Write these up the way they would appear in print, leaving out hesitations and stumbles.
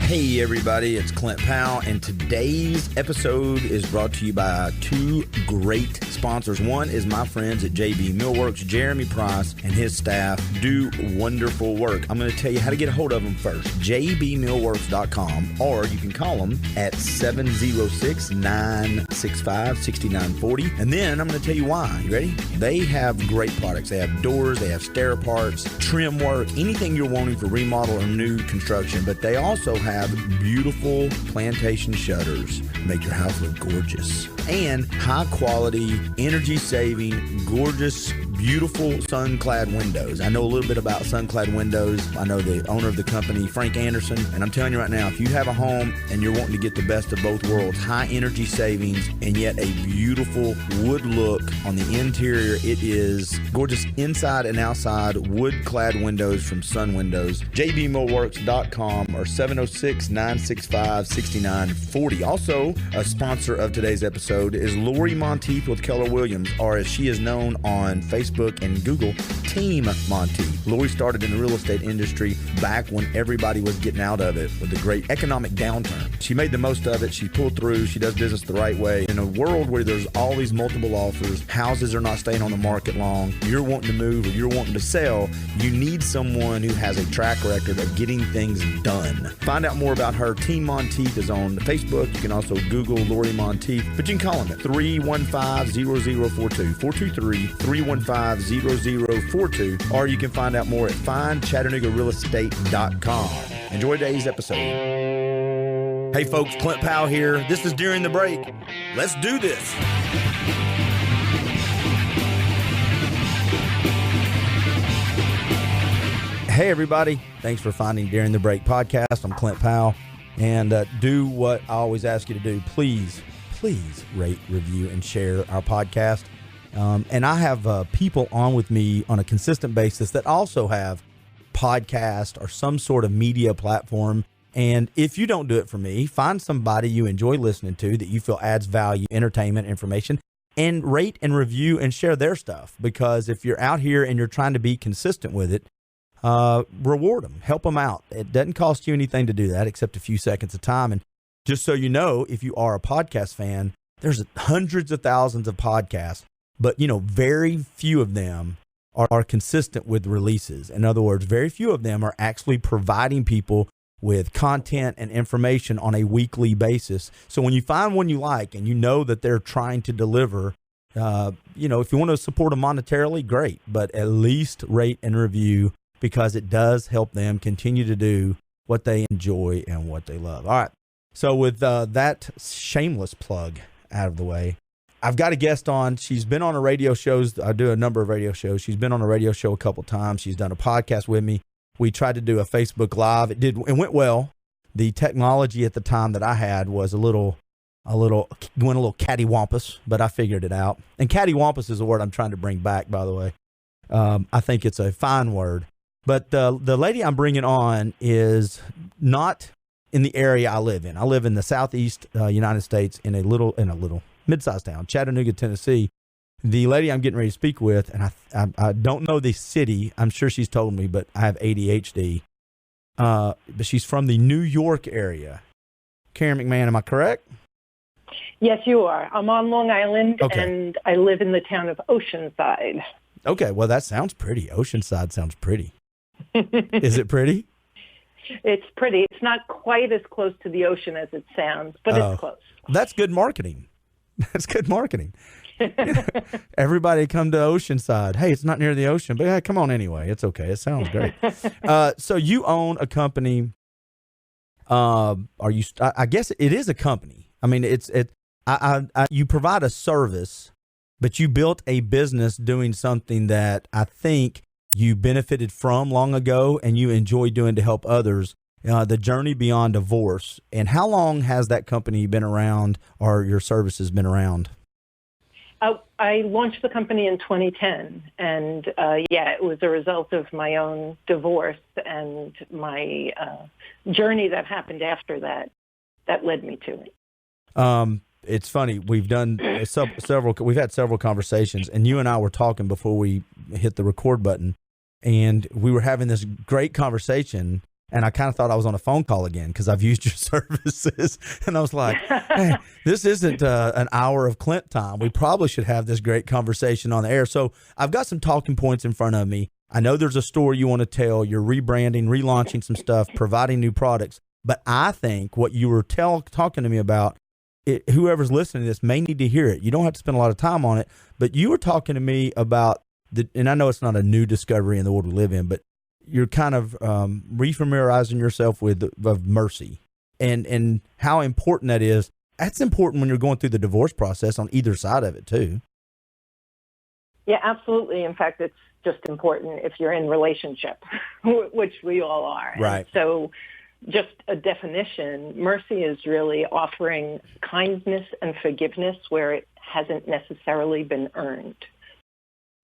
Hey everybody, it's Clint Powell, and today's episode is brought to you by two great sponsors. One is my friends at JB Millworks. Jeremy Price and his staff do wonderful work. I'm going to tell you how to get a hold of them first. jbmillworks.com, or you can call them at 706-965-6940. And then I'm going to tell you why. You ready? They have great products. They have doors, they have stair parts, trim work, anything you're wanting for remodel or new construction. But they also have beautiful plantation shutters. Make your house look gorgeous. And high quality, energy saving, gorgeous, beautiful sun-clad windows. I know a little bit about sun-clad windows. I know the owner of the company, Frank Anderson, and I'm telling you right now, if you have a home and you're wanting to get the best of both worlds, high energy savings and yet a beautiful wood look on the interior, it is gorgeous inside and outside wood-clad windows from Sun Windows. jbmillworks.com or 706-965-6940. Also, a sponsor of today's episode is Lori Monteith with Keller Williams, or as she is known on Facebook and Google, Team Monteith. Lori started in the real estate industry back when everybody was getting out of it with the great economic downturn. She made the most of it. She pulled through. She does business the right way. In a world where there's all these multiple offers, houses are not staying on the market long, you're wanting to move or you're wanting to sell, you need someone who has a track record of getting things done. Find out more about her. Team Monteith is on Facebook. You can also Google Lori Monteith, but you can call them at 315-0042, 423-315-0042, or you can find out more at findchattanoogarealestate.com. Enjoy today's episode. Hey folks, Clint Powell here. This is During the Break. Let's do this. Hey everybody, thanks for finding During the Break podcast. I'm Clint Powell, and do what I always ask you to do. Please rate, review, and share our podcast. And I have people on with me on a consistent basis that also have podcast or some sort of media platform. And if you don't do it for me, find somebody you enjoy listening to that you feel adds value, entertainment, information, and rate and review and share their stuff. Because if you're out here and you're trying to be consistent with it, reward them, help them out. It doesn't cost you anything to do that except a few seconds of time. And just so you know, if you are a podcast fan, there's hundreds of thousands of podcasts. But, very few of them are consistent with releases. In other words, very few of them are actually providing people with content and information on a weekly basis. So when you find one you like and you know that they're trying to deliver, if you want to support them monetarily, great. But at least rate and review, because it does help them continue to do what they enjoy and what they love. All right. So with that shameless plug out of the way, I've got a guest on. She's been on a radio shows. I do a number of radio shows. She's been on a radio show a couple times. She's done a podcast with me. We tried to do a Facebook Live. It went well. The technology at the time that I had was went a little cattywampus, but I figured it out. And cattywampus is a word I'm trying to bring back, by the way. I think it's a fine word. But the lady I'm bringing on is not in the area I live in. I live in the southeast United States in a little mid-sized town, Chattanooga, Tennessee. The lady I'm getting ready to speak with, and I don't know the city. I'm sure she's told me, but I have ADHD. But she's from the New York area. Karen McMahon, am I correct? Yes, you are. I'm on Long Island, okay. And I live in the town of Oceanside. Okay, well, that sounds pretty. Oceanside sounds pretty. Is it pretty? It's pretty. It's not quite as close to the ocean as it sounds, but it's close. That's good marketing. That's good marketing. Everybody come to Oceanside. Hey, it's not near the ocean, but yeah, come on anyway. It's okay. It sounds great. So you own a company. I guess it is a company. I mean, you provide a service, but you built a business doing something that I think you benefited from long ago and you enjoy doing to help others. The Journey Beyond Divorce. And how long has that company been around, or your services been around? I launched the company in 2010, and it was a result of my own divorce and my journey that happened after that led me to it. It's funny. We've done we've had several conversations, and you and I were talking before we hit the record button, and we were having this great conversation And I kind of thought I was on a phone call again because I've used your services. And I was like, hey, this isn't an hour of Clint time. We probably should have this great conversation on the air. So I've got some talking points in front of me. I know there's a story you want to tell. You're rebranding, relaunching some stuff, providing new products. But I think what you were talking to me about, whoever's listening to this may need to hear it. You don't have to spend a lot of time on it. But you were talking to me about, and I know it's not a new discovery in the world we live in, but you're kind of refamiliarizing yourself with mercy and how important that is. That's important when you're going through the divorce process on either side of it too. Yeah, absolutely. In fact, it's just important if you're in relationship, which we all are. Right. And so just a definition, mercy is really offering kindness and forgiveness where it hasn't necessarily been earned.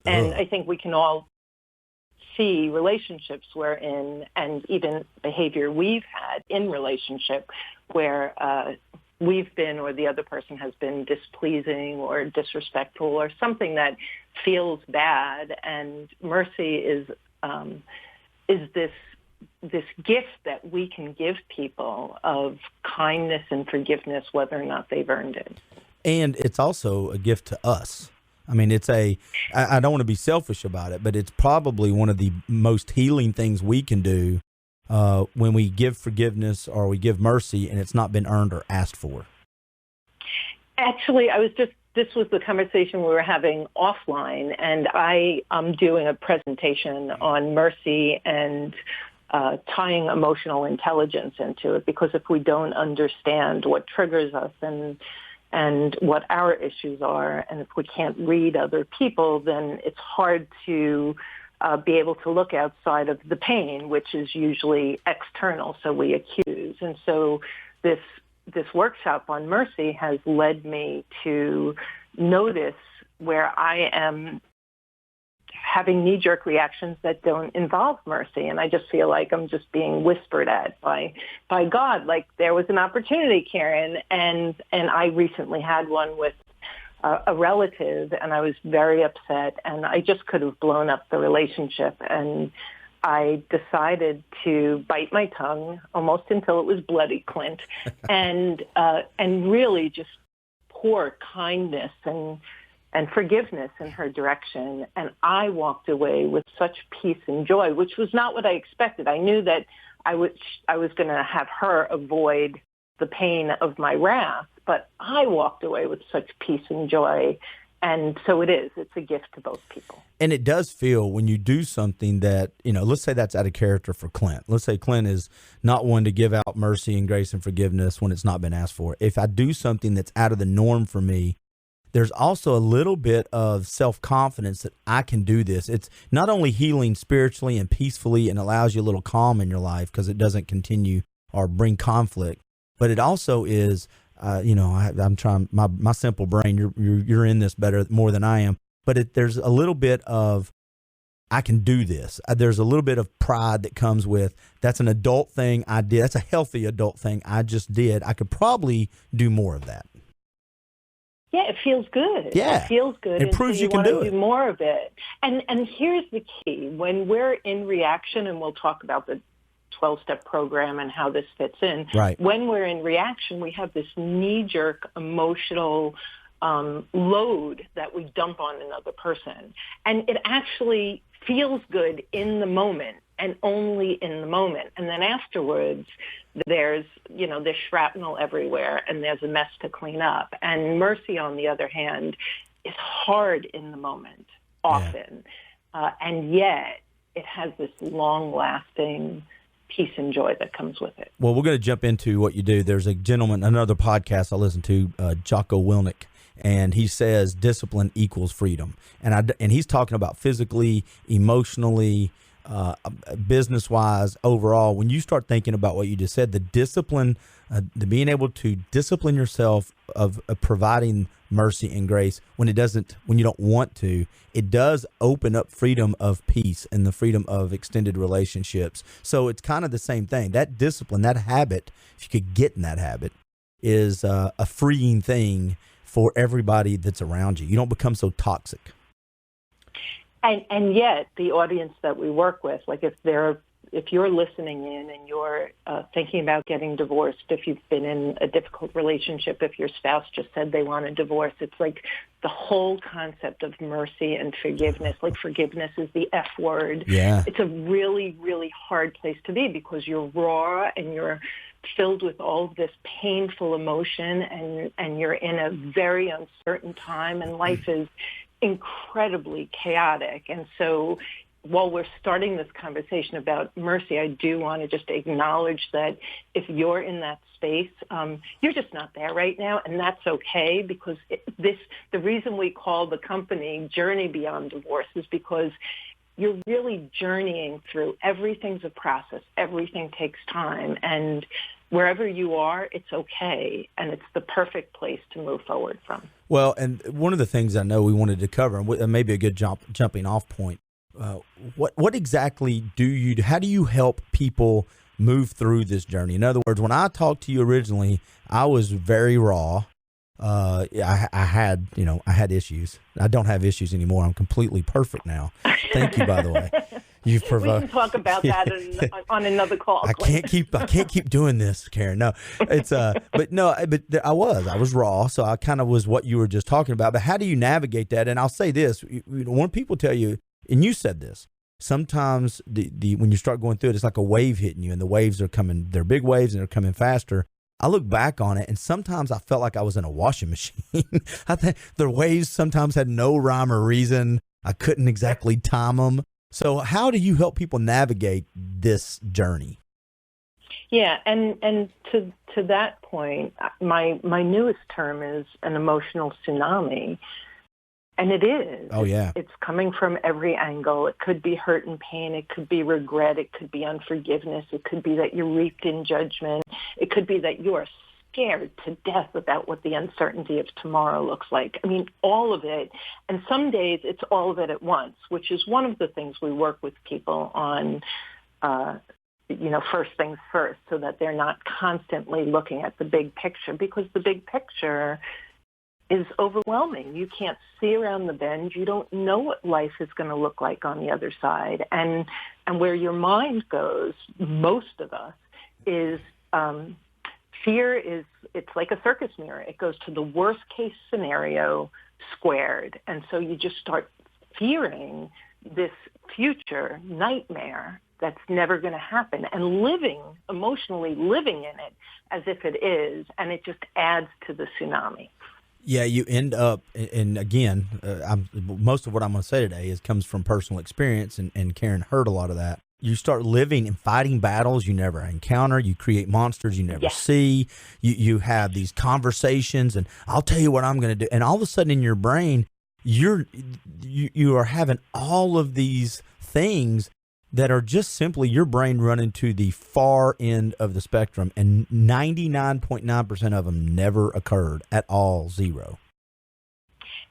And I think we can all see relationships we're in and even behavior we've had in relationship where we've been or the other person has been displeasing or disrespectful or something that feels bad. And mercy is this gift that we can give people of kindness and forgiveness, whether or not they've earned it. And it's also a gift to us. I mean, I don't want to be selfish about it, but it's probably one of the most healing things we can do when we give forgiveness or we give mercy and it's not been earned or asked for. Actually, this was the conversation we were having offline, and I am doing a presentation on mercy and tying emotional intelligence into it, because if we don't understand what triggers us and what our issues are, and if we can't read other people, then it's hard to be able to look outside of the pain, which is usually external, so we accuse. And so this workshop on mercy has led me to notice where I am having knee-jerk reactions that don't involve mercy. And I just feel like I'm just being whispered at by God. Like, there was an opportunity, Karen, and I recently had one with a relative, and I was very upset, and I just could have blown up the relationship. And I decided to bite my tongue almost until it was bloody, Clint, and really just pour kindness and forgiveness in her direction. And I walked away with such peace and joy, which was not what I expected. I knew that I was going to have her avoid the pain of my wrath, but I walked away with such peace and joy. And so it's a gift to both people. And it does feel when you do something that, let's say that's out of character for Clint. Let's say Clint is not one to give out mercy and grace and forgiveness when it's not been asked for. If I do something that's out of the norm for me, there's also a little bit of self-confidence that I can do this. It's not only healing spiritually and peacefully and allows you a little calm in your life because it doesn't continue or bring conflict, but it also is, I'm trying, my simple brain, you're in this more than I am, but there's a little bit of, I can do this. There's a little bit of pride that comes with, that's an adult thing I did. That's a healthy adult thing I just did. I could probably do more of that. Yeah, it feels good. Yeah. It feels good. It proves so you can do do more of it. And here's the key. When we're in reaction, and we'll talk about the 12-step program and how this fits in. Right. When we're in reaction, we have this knee-jerk emotional load that we dump on another person. And it actually feels good in the moment and only in the moment. And then afterwards, there's shrapnel everywhere and there's a mess to clean up. And mercy, on the other hand, is hard in the moment, often. Yeah. And yet it has this long-lasting peace and joy that comes with it. Well, we're going to jump into what you do. There's a gentleman, another podcast I listen to, Jocko Willink, and he says discipline equals freedom. And he's talking about physically, emotionally, business-wise, overall. When you start thinking about what you just said, the discipline, the being able to discipline yourself of providing mercy and grace when you don't want to, it does open up freedom of peace and the freedom of extended relationships. So it's kind of the same thing. That discipline, that habit, if you could get in that habit, is a freeing thing for everybody that's around you. You don't become so toxic. And yet the audience that we work with, like if they're if you're listening in and you're thinking about getting divorced, if you've been in a difficult relationship, if your spouse just said they want a divorce, it's like the whole concept of mercy and forgiveness. Like forgiveness is the F word. Yeah. It's a really, really hard place to be because you're raw and you're filled with all of this painful emotion, and you're in a very uncertain time, and life is incredibly chaotic. And so while we're starting this conversation about mercy, I do want to just acknowledge that if you're in that space, you're just not there right now, and that's okay, because the reason we call the company Journey Beyond Divorce is because you're really journeying through. Everything's a process. Everything takes time, and wherever you are, it's okay, and it's the perfect place to move forward from. Well, and one of the things I know we wanted to cover, and maybe a good jumping off point, what exactly how do you help people move through this journey? In other words, when I talked to you originally, I was very raw. I had issues. I don't have issues anymore. I'm completely perfect now. Thank you, by the way. You've provoked. We can talk about that on another call. I can't keep doing this, Karen. No, it's but I was raw, so I kind of was what you were just talking about. But how do you navigate that? And I'll say this: when people tell you, and you said this, sometimes when you start going through it, it's like a wave hitting you, and the waves are coming. They're big waves, and they're coming faster. I look back on it, and sometimes I felt like I was in a washing machine. I think the waves sometimes had no rhyme or reason. I couldn't exactly time them. So how do you help people navigate this journey? Yeah, and to that point, my newest term is an emotional tsunami. And it is. Oh, yeah. It's coming from every angle. It could be hurt and pain. It could be regret. It could be unforgiveness. It could be that you're reaped in judgment. It could be that you are scared to death about what the uncertainty of tomorrow looks like. I mean, all of it. And some days it's all of it at once, which is one of the things we work with people on, first things first, so that they're not constantly looking at the big picture, because the big picture is overwhelming. You can't see around the bend. You don't know what life is going to look like on the other side. And where your mind goes, most of us, is fear is, it's like a circus mirror. It goes to the worst case scenario squared. And so you just start fearing this future nightmare that's never going to happen, and emotionally living in it as if it is. And it just adds to the tsunami. Yeah, you end up, and again, most of what I'm going to say today comes from personal experience, and Karen heard a lot of that. You start living and fighting battles you never encounter. You create monsters you never see. You have these conversations, and I'll tell you what I'm going to do. And all of a sudden in your brain, you are having all of these things that are just simply your brain running to the far end of the spectrum, and 99.9% of them never occurred at all, zero.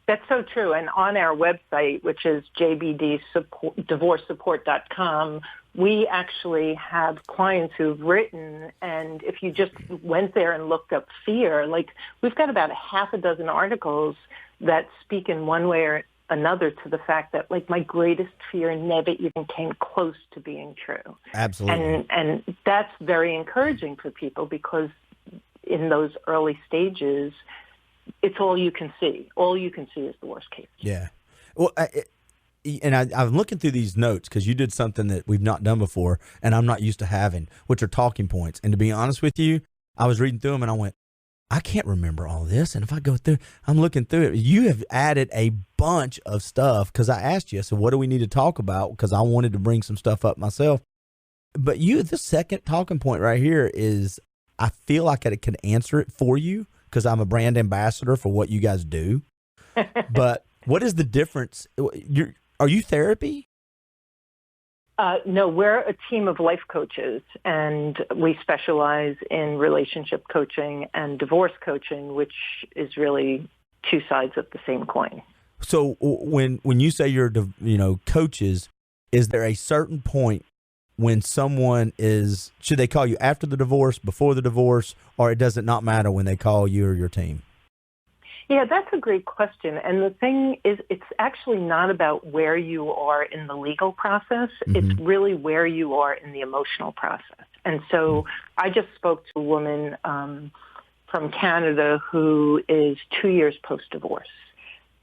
That's so true. And on our website, which is jbddivorcesupport.com, we actually have clients who've written, and if you just went there and looked up fear, like we've got about a half a dozen articles that speak in one way or another to the fact that, like, my greatest fear never even came close to being true. Absolutely. And that's very encouraging for people, because in those early stages, it's all you can see. All you can see is the worst case. Yeah. Well, I'm looking through these notes because you did something that we've not done before, and I'm not used to having, which are talking points. And to be honest with you, I was reading through them, and I went, I can't remember all this. And if I go through, I'm looking through it. You have added a bunch of stuff, because I asked you, so what do we need to talk about? Because I wanted to bring some stuff up myself. But the second talking point right here is, I feel like I can answer it for you because I'm a brand ambassador for what you guys do. But what is the difference? Are you therapy? No, we're a team of life coaches, and we specialize in relationship coaching and divorce coaching, which is really two sides of the same coin. So when you say you're, coaches, is there a certain point when someone should they call you after the divorce, before the divorce, or it does it not matter when they call you or your team? Yeah, that's a great question. And the thing is, it's actually not about where you are in the legal process. It's really where you are in the emotional process. And so I just spoke to a woman from Canada who is 2 years post-divorce.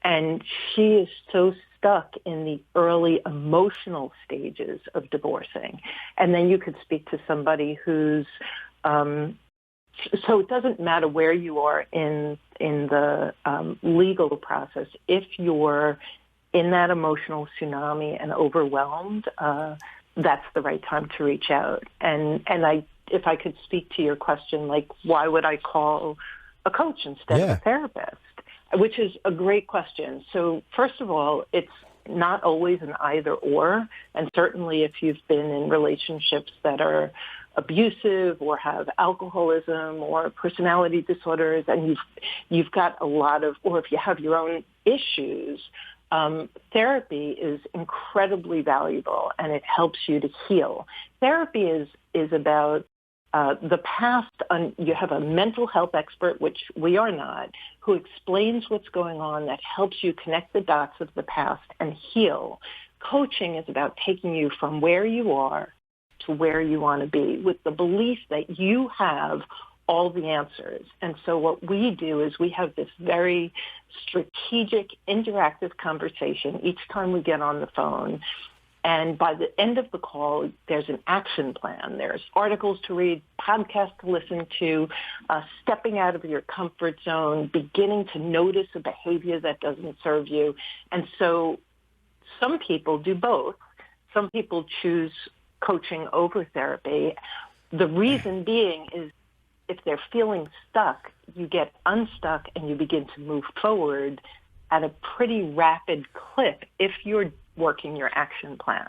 And she is so stuck in the early emotional stages of divorcing. And then you could speak to somebody who's so it doesn't matter where you are in the legal process. If you're in that emotional tsunami and overwhelmed, that's the right time to reach out. And if I could speak to your question, like, why would I call a coach instead of a therapist? Which is a great question. So first of all, it's not always an either or. And certainly if you've been in relationships that are abusive or have alcoholism or personality disorders, and you've got a lot of, or if you have your own issues, therapy is incredibly valuable and it helps you to heal. Therapy is about the past. You have a mental health expert, which we are not, who explains what's going on, that helps you connect the dots of the past and heal. Coaching is about taking you from where you are to where you want to be with the belief that you have all the answers. And so what we do is we have this very strategic, interactive conversation each time we get on the phone. And by the end of the call, there's an action plan. There's articles to read, podcasts to listen to, stepping out of your comfort zone, beginning to notice a behavior that doesn't serve you. And so some people do both. Some people choose coaching over therapy. The reason being is if they're feeling stuck, you get unstuck and you begin to move forward at a pretty rapid clip if you're working your action plan.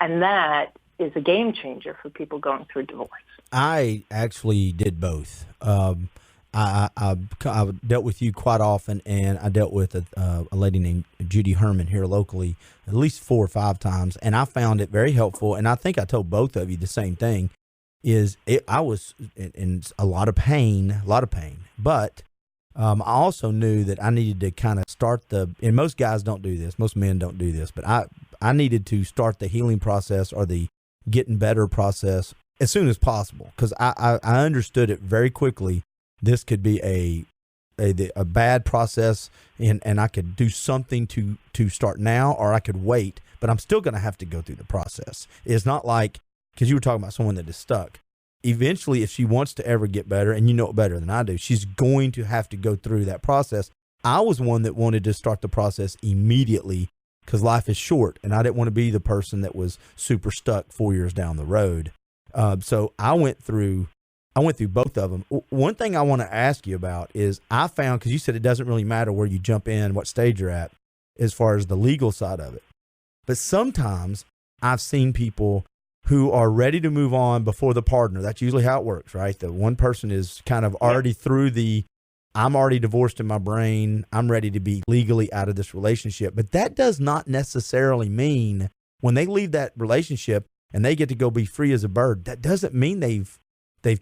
And that is a game changer for people going through divorce. I actually did both. I dealt with you quite often, and I dealt with a lady named Judy Herman here locally at least 4 or 5 times, and I found it very helpful. And I think I told both of you the same thing: I was in a lot of pain, but I also knew that I needed to kind of start and most guys don't do this, most men don't do this, but I needed to start the healing process or the getting better process as soon as possible, because I understood it very quickly. This could be a bad process, and I could do something to start now, or I could wait, but I'm still going to have to go through the process. It's not like, because you were talking about someone that is stuck. Eventually, if she wants to ever get better, and you know it better than I do, she's going to have to go through that process. I was one that wanted to start the process immediately because life is short, and I didn't want to be the person that was super stuck 4 years down the road. So I went through both of them. One thing I want to ask you about is I found, because you said it doesn't really matter where you jump in, what stage you're at, as far as the legal side of it. But sometimes I've seen people who are ready to move on before the partner. That's usually how it works, right? The one person is kind of already through I'm already divorced in my brain, I'm ready to be legally out of this relationship. But that does not necessarily mean when they leave that relationship and they get to go be free as a bird, that doesn't mean they've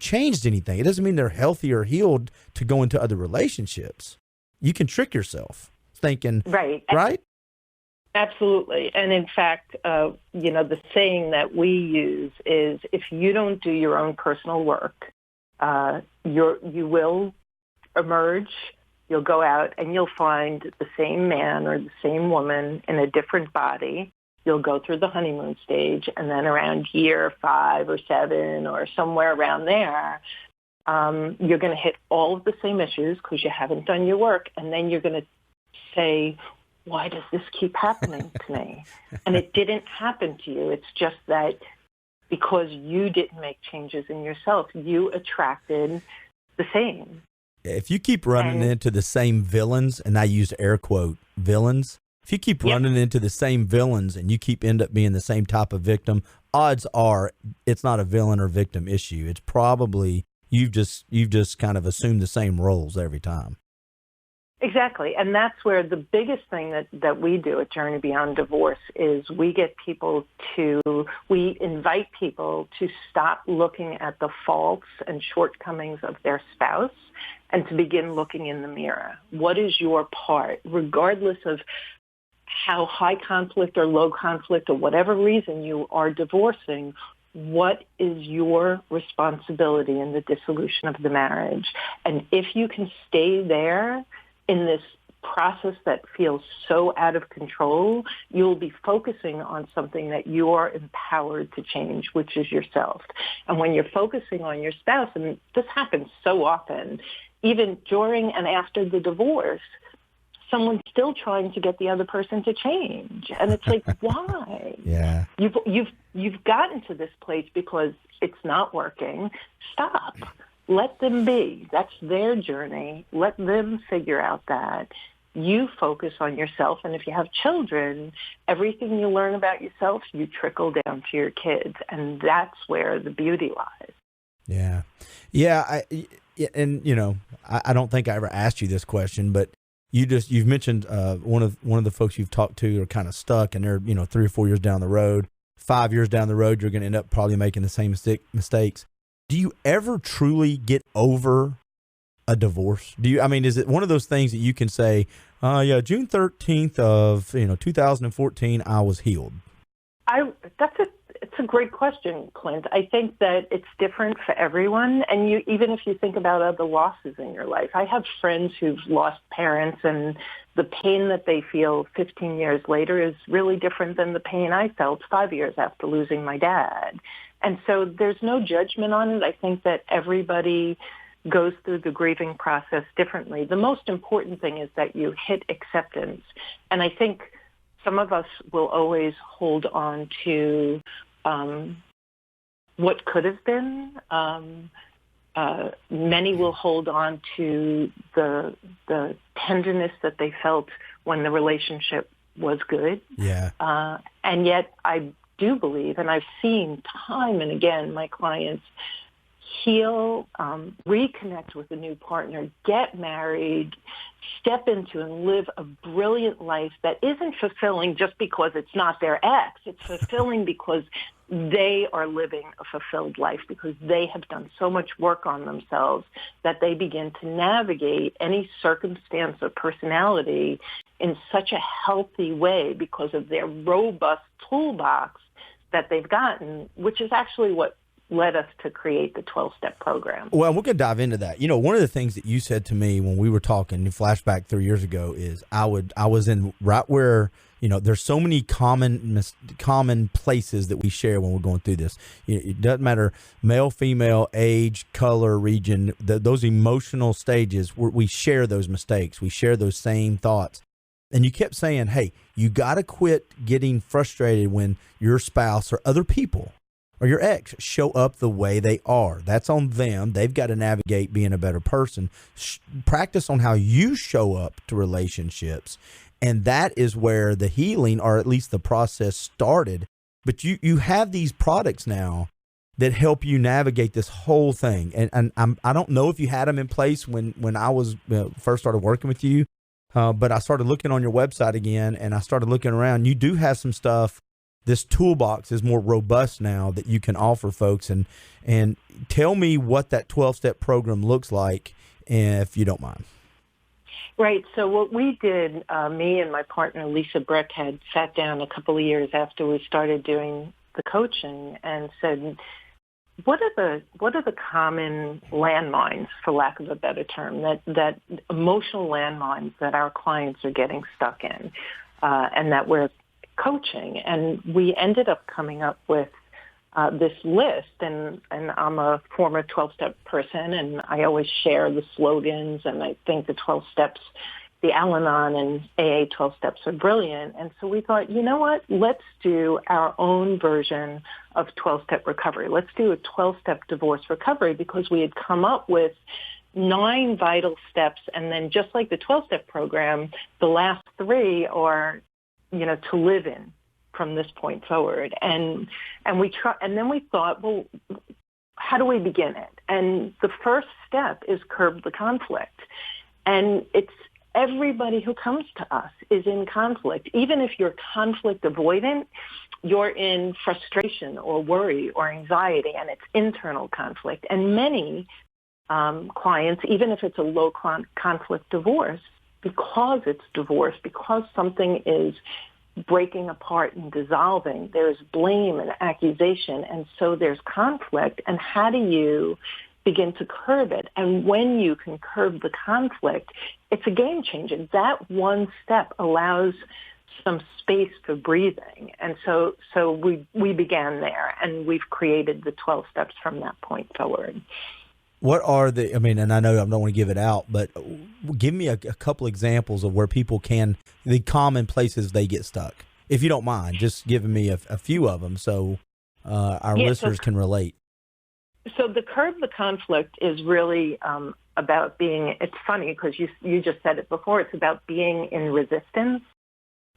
changed anything. It doesn't mean they're healthy or healed to go into other relationships. You can trick yourself thinking, right? Absolutely. And in fact, the saying that we use is, if you don't do your own personal work, you will emerge, you'll go out and you'll find the same man or the same woman in a different body. You'll go through the honeymoon stage, and then around year 5 or 7 or somewhere around there, you're going to hit all of the same issues because you haven't done your work. And then you're going to say, why does this keep happening to me? And it didn't happen to you. It's just that because you didn't make changes in yourself, you attracted the same. If you keep running into the same villains, and I use air quote villains, if you keep running into the same villains and you end up being the same type of victim, odds are it's not a villain or victim issue. It's probably you've just kind of assumed the same roles every time. Exactly. And that's where the biggest thing that we do at Journey Beyond Divorce is we invite people to stop looking at the faults and shortcomings of their spouse and to begin looking in the mirror. What is your part, regardless of how high conflict or low conflict or whatever reason you are divorcing? What is your responsibility in the dissolution of the marriage? And if you can stay there in this process that feels so out of control, you'll be focusing on something that you are empowered to change, which is yourself. And when you're focusing on your spouse, and this happens so often, even during and after the divorce, someone's still trying to get the other person to change. And it's like, why? Yeah. You've gotten to this place because it's not working. Stop. Let them be. That's their journey. Let them figure out that. You focus on yourself. And if you have children, everything you learn about yourself, you trickle down to your kids. And that's where the beauty lies. Yeah. Yeah. I don't think I ever asked you this question, but you've mentioned one of the folks you've talked to are kind of stuck, and they're 3 or 4 years down the road, 5 years down the road, you're going to end up probably making the same mistakes. Do you ever truly get over a divorce? Is it one of those things that you can say, June 13th of 2014, I was healed? It's a great question, Clint. I think that it's different for everyone. And even if you think about other losses in your life, I have friends who've lost parents, and the pain that they feel 15 years later is really different than the pain I felt 5 years after losing my dad. And so there's no judgment on it. I think that everybody goes through the grieving process differently. The most important thing is that you hit acceptance. And I think some of us will always hold on to what could have been. Many will hold on to the tenderness that they felt when the relationship was good. Yeah. And yet I do believe, and I've seen time and again my clients heal, reconnect with a new partner, get married, step into and live a brilliant life that isn't fulfilling just because it's not their ex. It's fulfilling because they are living a fulfilled life, because they have done so much work on themselves that they begin to navigate any circumstance or personality in such a healthy way because of their robust toolbox that they've gotten, which is actually what led us to create the 12-step program. Well, we're going to dive into that. One of the things that you said to me when we were talking, flashback 3 years ago, is I was in right where, there's so many common places that we share when we're going through this. It doesn't matter male, female, age, color, region, those emotional stages where we share those mistakes. We share those same thoughts. And you kept saying, hey, you got to quit getting frustrated when your spouse or other people or your ex show up the way they are. That's on them. They've got to navigate being a better person. Practice on how you show up to relationships. And that is where the healing, or at least the process, started. But you have these products now that help you navigate this whole thing. And I don't know if you had them in place when I was first started working with you, but I started looking on your website again, and I started looking around. You do have some stuff. This toolbox is more robust now that you can offer folks. And tell me what that 12-step program looks like, if you don't mind. Right. So what we did, me and my partner, Lisa Breck, had sat down a couple of years after we started doing the coaching and said, what are the common landmines, for lack of a better term, that emotional landmines that our clients are getting stuck in, and that we're coaching? And we ended up coming up with this list, and I'm a former 12-step person, and I always share the slogans, and I think the 12 steps, the Al-Anon and AA 12 steps are brilliant. And so we thought, you know what, let's do our own version of 12-step recovery. Let's do a 12-step divorce recovery, because we had come up with 9 vital steps, and then just like the 12-step program, the last 3 are to live in from this point forward. And then we thought, well, how do we begin it? And the first step is curb the conflict. And everybody who comes to us is in conflict. Even if you're conflict avoidant, you're in frustration or worry or anxiety, and it's internal conflict. And many clients, even if it's a low conflict divorce, because it's divorce, because something is breaking apart and dissolving, there's blame and accusation, and so there's conflict. And how do you begin to curb it? And when you can curb the conflict, it's a game changer. That one step allows some space for breathing. And so we began there, and we've created the 12 steps from that point forward. What are the, I mean, and I know I don't want to give it out, but give me a couple examples of where people can, the common places they get stuck. If you don't mind, just giving me a few of them so our listeners can relate. So the curb the conflict is really about being, it's funny because you just said it before, it's about being in resistance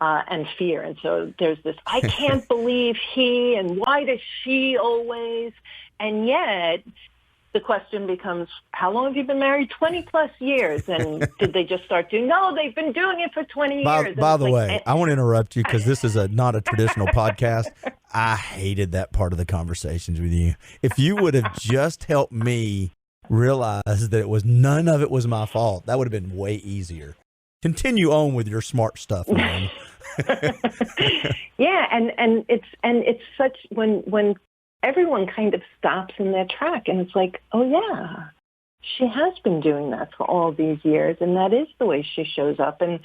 and fear. And so there's this, I can't believe he, and why does she always? And yet the question becomes, how long have you been married? 20 plus years. And did they just start doing? No, they've been doing it for 20 years. By the way, I want to interrupt you because this is not a traditional podcast. I hated that part of the conversations with you. If you would have just helped me realize that none of it was my fault, that would have been way easier. Continue on with your smart stuff, man. Yeah, and it's such when everyone kind of stops in their track, and it's like, oh yeah, she has been doing that for all these years, and that is the way she shows up. And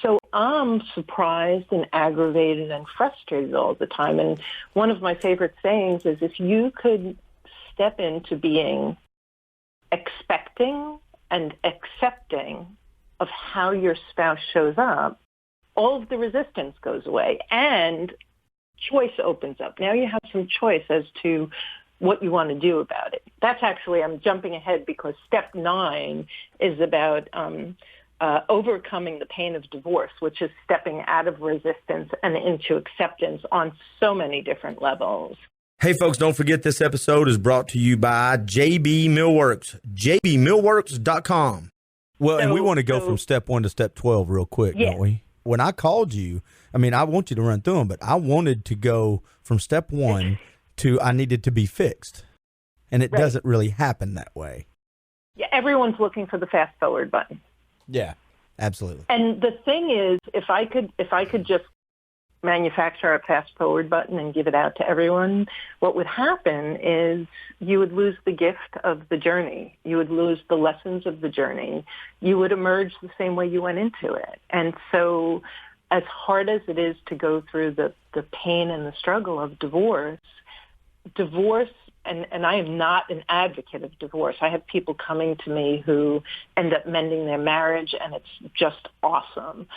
so I'm surprised and aggravated and frustrated all the time. And one of my favorite sayings is, if you could step into being expecting and accepting of how your spouse shows up, all of the resistance goes away and choice opens up. Now you have some choice as to what you want to do about it. That's actually, I'm jumping ahead because step 9 is about overcoming the pain of divorce, which is stepping out of resistance and into acceptance on so many different levels. Hey, folks, don't forget this episode is brought to you by JB Millworks, jbmillworks.com. Well, and we want to go from step 1 to step 12 real quick, don't we? When I called you, I mean, I want you to run through them, but I wanted to go from step 1 to I needed to be fixed. And it doesn't really happen that way. Yeah, everyone's looking for the fast forward button. Yeah, absolutely. And the thing is, if I could just manufacture a fast forward button and give it out to everyone, what would happen is you would lose the gift of the journey. You would lose the lessons of the journey. You would emerge the same way you went into it. And so as hard as it is to go through the pain and the struggle of divorce, and I am not an advocate of divorce. I have people coming to me who end up mending their marriage, and it's just awesome.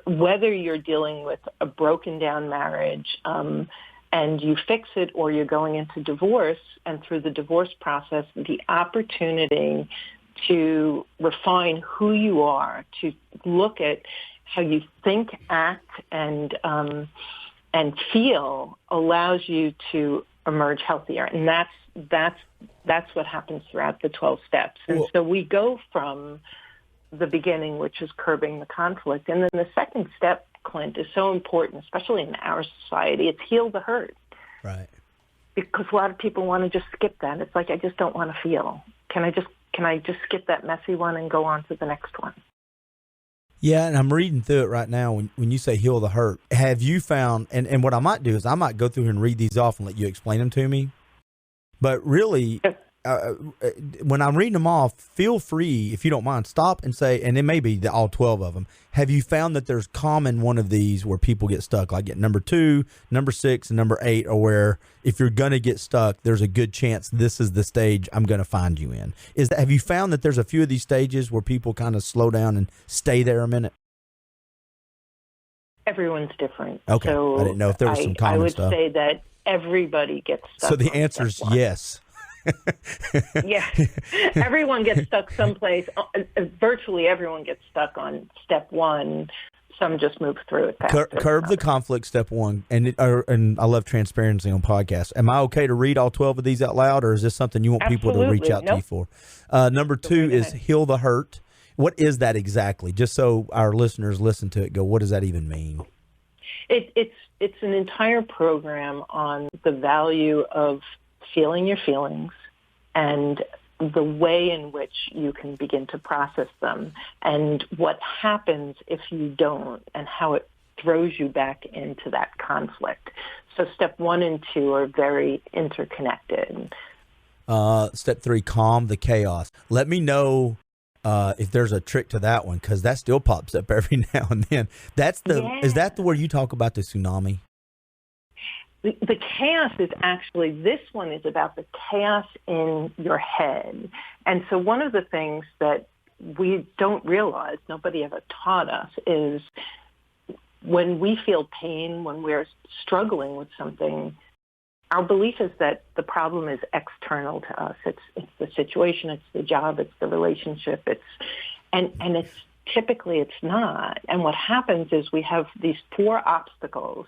Whether you're dealing with a broken down marriage and you fix it, or you're going into divorce, and through the divorce process, the opportunity to refine who you are, to look at how you think, act, and feel allows you to emerge healthier. And that's what happens throughout the 12 steps. And so we go from the beginning, which is curbing the conflict. And then the second step, Clint, is so important, especially in our society. It's heal the hurt. Right. Because a lot of people want to just skip that. It's like, I just don't want to feel. Can I just skip that messy one and go on to the next one? Yeah, and I'm reading through it right now. When you say heal the hurt, have you found, and what I might do is I might go through and read these off and let you explain them to me. But really, when I'm reading them off, feel free, if you don't mind, stop and say, and it may be all 12 of them, have you found that there's common one of these where people get stuck, like at number 2, number 6, and number 8, or where if you're going to get stuck, there's a good chance this is the stage I'm going to find you in? Have you found that there's a few of these stages where people kind of slow down and stay there a minute? Everyone's different. Okay, so I didn't know if there was some common stuff. I would say that everybody gets stuck. So the answer is yes. Yeah, everyone gets stuck someplace. Virtually everyone gets stuck on step 1. Some just move through it faster. Curb the conflict, step 1. And I love transparency on podcasts. Am I okay to read all 12 of these out loud, or is this something you want people to reach out to you for? Number 2 is heal the hurt. What is that exactly? Just so our listeners listen to it, go, what does that even mean? It's an entire program on the value of feeling your feelings and the way in which you can begin to process them and what happens if you don't and how it throws you back into that conflict. So step 1 and 2 are very interconnected. Step 3, calm the chaos. Let me know if there's a trick to that one, because that still pops up every now and then. Is that the where you talk about the tsunami? The chaos is actually, this one is about the chaos in your head. And so one of the things that we don't realize, nobody ever taught us, is when we feel pain, when we're struggling with something, our belief is that the problem is external to us. It's the situation, it's the job, it's the relationship, and it's typically it's not. And what happens is we have these 4 obstacles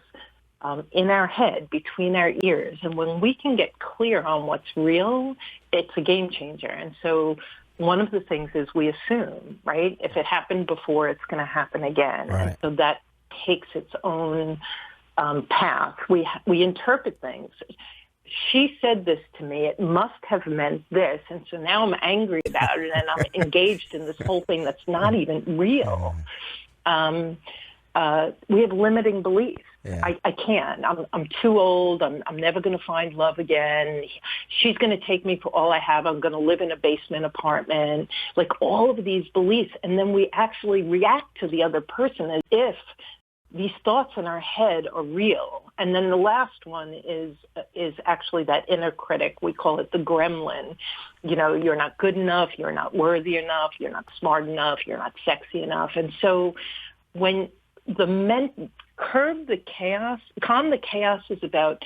in our head, between our ears. And when we can get clear on what's real, it's a game changer. And so one of the things is we assume, right, if it happened before, it's going to happen again. Right. And so that takes its own path. We interpret things. She said this to me. It must have meant this. And so now I'm angry about it, and I'm engaged in this whole thing that's not even real. We have limiting beliefs. Yeah. I can't. I'm too old. I'm never going to find love again. She's going to take me for all I have. I'm going to live in a basement apartment. Like all of these beliefs. And then we actually react to the other person as if these thoughts in our head are real. And then the last one is actually that inner critic. We call it the gremlin. You know, you're not good enough. You're not worthy enough. You're not smart enough. You're not sexy enough. And so when calm the chaos is about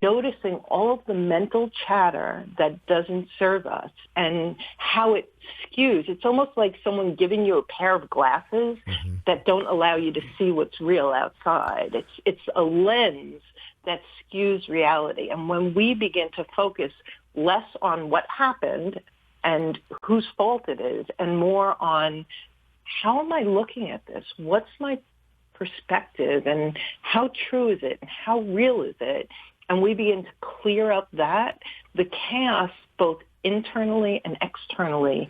noticing all of the mental chatter that doesn't serve us and how it skews. It's almost like someone giving you a pair of glasses that don't allow you to see what's real outside. It's a lens that skews reality. And when we begin to focus less on what happened and whose fault it is and more on how am I looking at this? What's my perspective and how true is it and how real is it? And we begin to clear up that, the chaos both internally and externally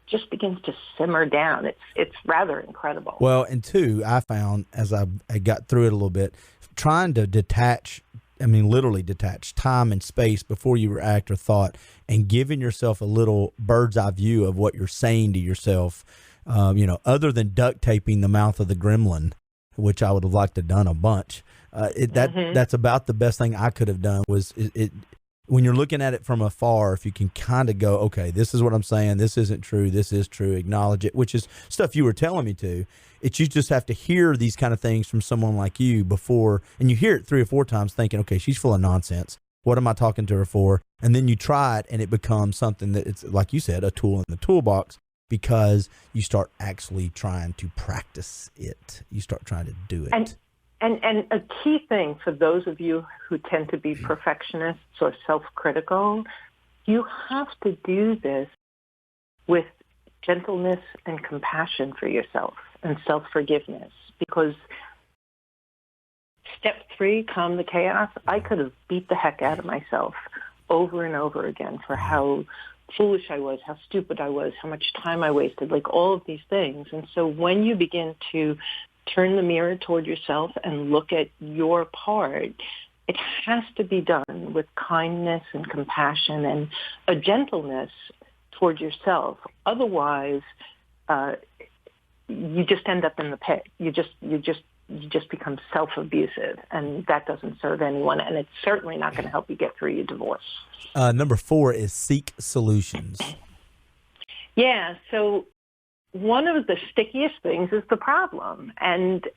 just begins to simmer down. It's rather incredible. Well, and 2, I found as I got through it a little bit, trying to literally detach time and space before you react or thought, and giving yourself a little bird's eye view of what you're saying to yourself, other than duct taping the mouth of the gremlin, which I would have liked to have done a bunch. That's about the best thing I could have done was when you're looking at it from afar, if you can kind of go, okay, this is what I'm saying. This isn't true. This is true. Acknowledge it, which is stuff you were telling me to. You just have to hear these kind of things from someone like you before, and you hear it 3 or 4 times thinking, okay, she's full of nonsense. What am I talking to her for? And then you try it and it becomes something that it's, like you said, a tool in the toolbox. Because you start actually trying to practice it. You start trying to do it. And a key thing for those of you who tend to be perfectionists or self-critical, you have to do this with gentleness and compassion for yourself and self-forgiveness. Because step 3, calm the chaos, I could have beat the heck out of myself over and over again for how foolish I was, how stupid I was, how much time I wasted, like all of these things. And so when you begin to turn the mirror toward yourself and look at your part, it has to be done with kindness and compassion and a gentleness toward yourself. Otherwise, you just end up in the pit. You just become self-abusive, and that doesn't serve anyone, and it's certainly not going to help you get through your divorce. Number 4 is seek solutions. Yeah, so one of the stickiest things is the problem, and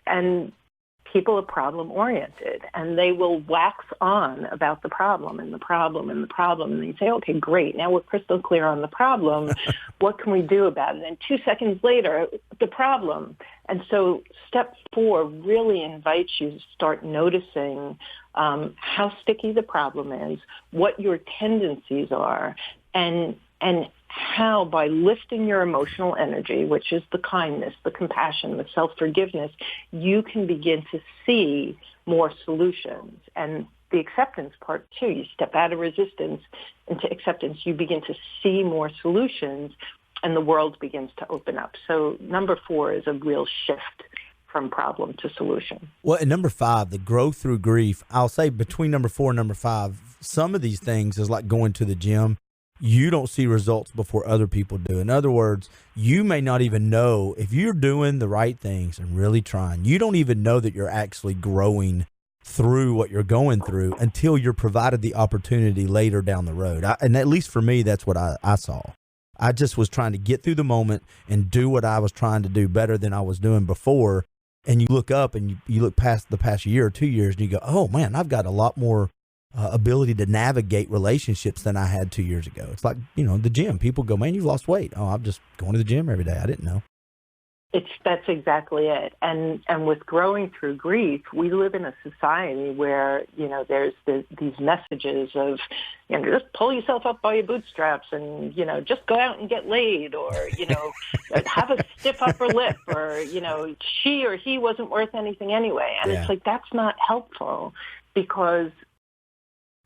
people are problem-oriented, and they will wax on about the problem and the problem and the problem, and they say, okay, great, now we're crystal clear on the problem. What can we do about it? And 2 seconds later, the problem. And so step 4 really invites you to start noticing how sticky the problem is, what your tendencies are, and and how by lifting your emotional energy, which is the kindness, the compassion, the self-forgiveness, you can begin to see more solutions. And the acceptance part too, you step out of resistance into acceptance, you begin to see more solutions, and the world begins to open up. So number 4 is a real shift from problem to solution. Well, and number 5, the growth through grief, I'll say between number 4 and number 5, some of these things is like going to the gym. You don't see results before other people do. In other words, you may not even know if you're doing the right things and really trying. You don't even know that you're actually growing through what you're going through until you're provided the opportunity later down the road. And at least for me, that's what I saw. I just was trying to get through the moment and do what I was trying to do better than I was doing before. And you look up and you look past the past year or 2 years and you go, oh man, I've got a lot more ability to navigate relationships than I had 2 years ago. It's like, the gym. People go, man, you've lost weight. Oh, I'm just going to the gym every day. I didn't know. That's exactly it. And with growing through grief, we live in a society where, there's these messages of, just pull yourself up by your bootstraps and, just go out and get laid, or, have a stiff upper lip, or, she or he wasn't worth anything anyway. And It's like, that's not helpful, because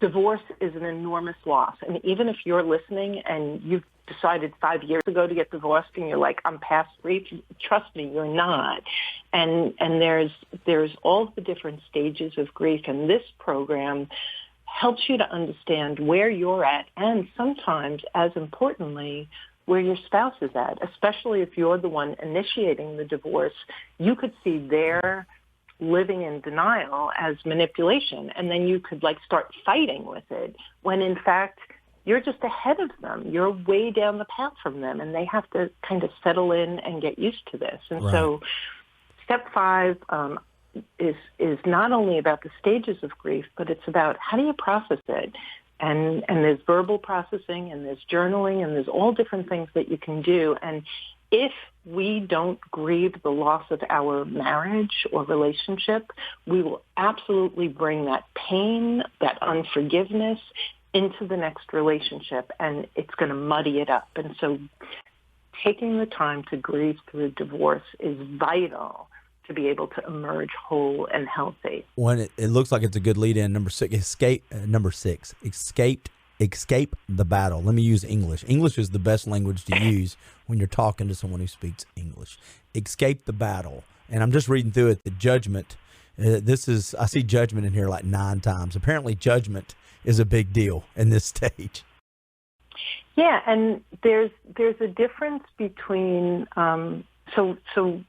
divorce is an enormous loss. And even if you're listening and you've decided 5 years ago to get divorced and you're like, I'm past grief, trust me, you're not. And there's all the different stages of grief. And this program helps you to understand where you're at, and sometimes, as importantly, where your spouse is at, especially if you're the one initiating the divorce. You could see their living in denial as manipulation, and then you could start fighting with it, when in fact you're just ahead of them. You're way down the path from them, and they have to kind of settle in and get used to this. And so step 5 is not only about the stages of grief, but it's about how do you process it. And there's verbal processing, and there's journaling, and there's all different things that you can do. And if we don't grieve the loss of our marriage or relationship, we will absolutely bring that pain, that unforgiveness into the next relationship, and it's going to muddy it up. And so taking the time to grieve through divorce is vital to be able to emerge whole and healthy. When it looks like it's a good lead in, number 6, escape the battle. Let me use English. English is the best language to use when you're talking to someone who speaks English. Escape the battle. And I'm just reading through it, the judgment. I see judgment in here like 9 times. Apparently judgment is a big deal in this stage. Yeah, and there's a difference between so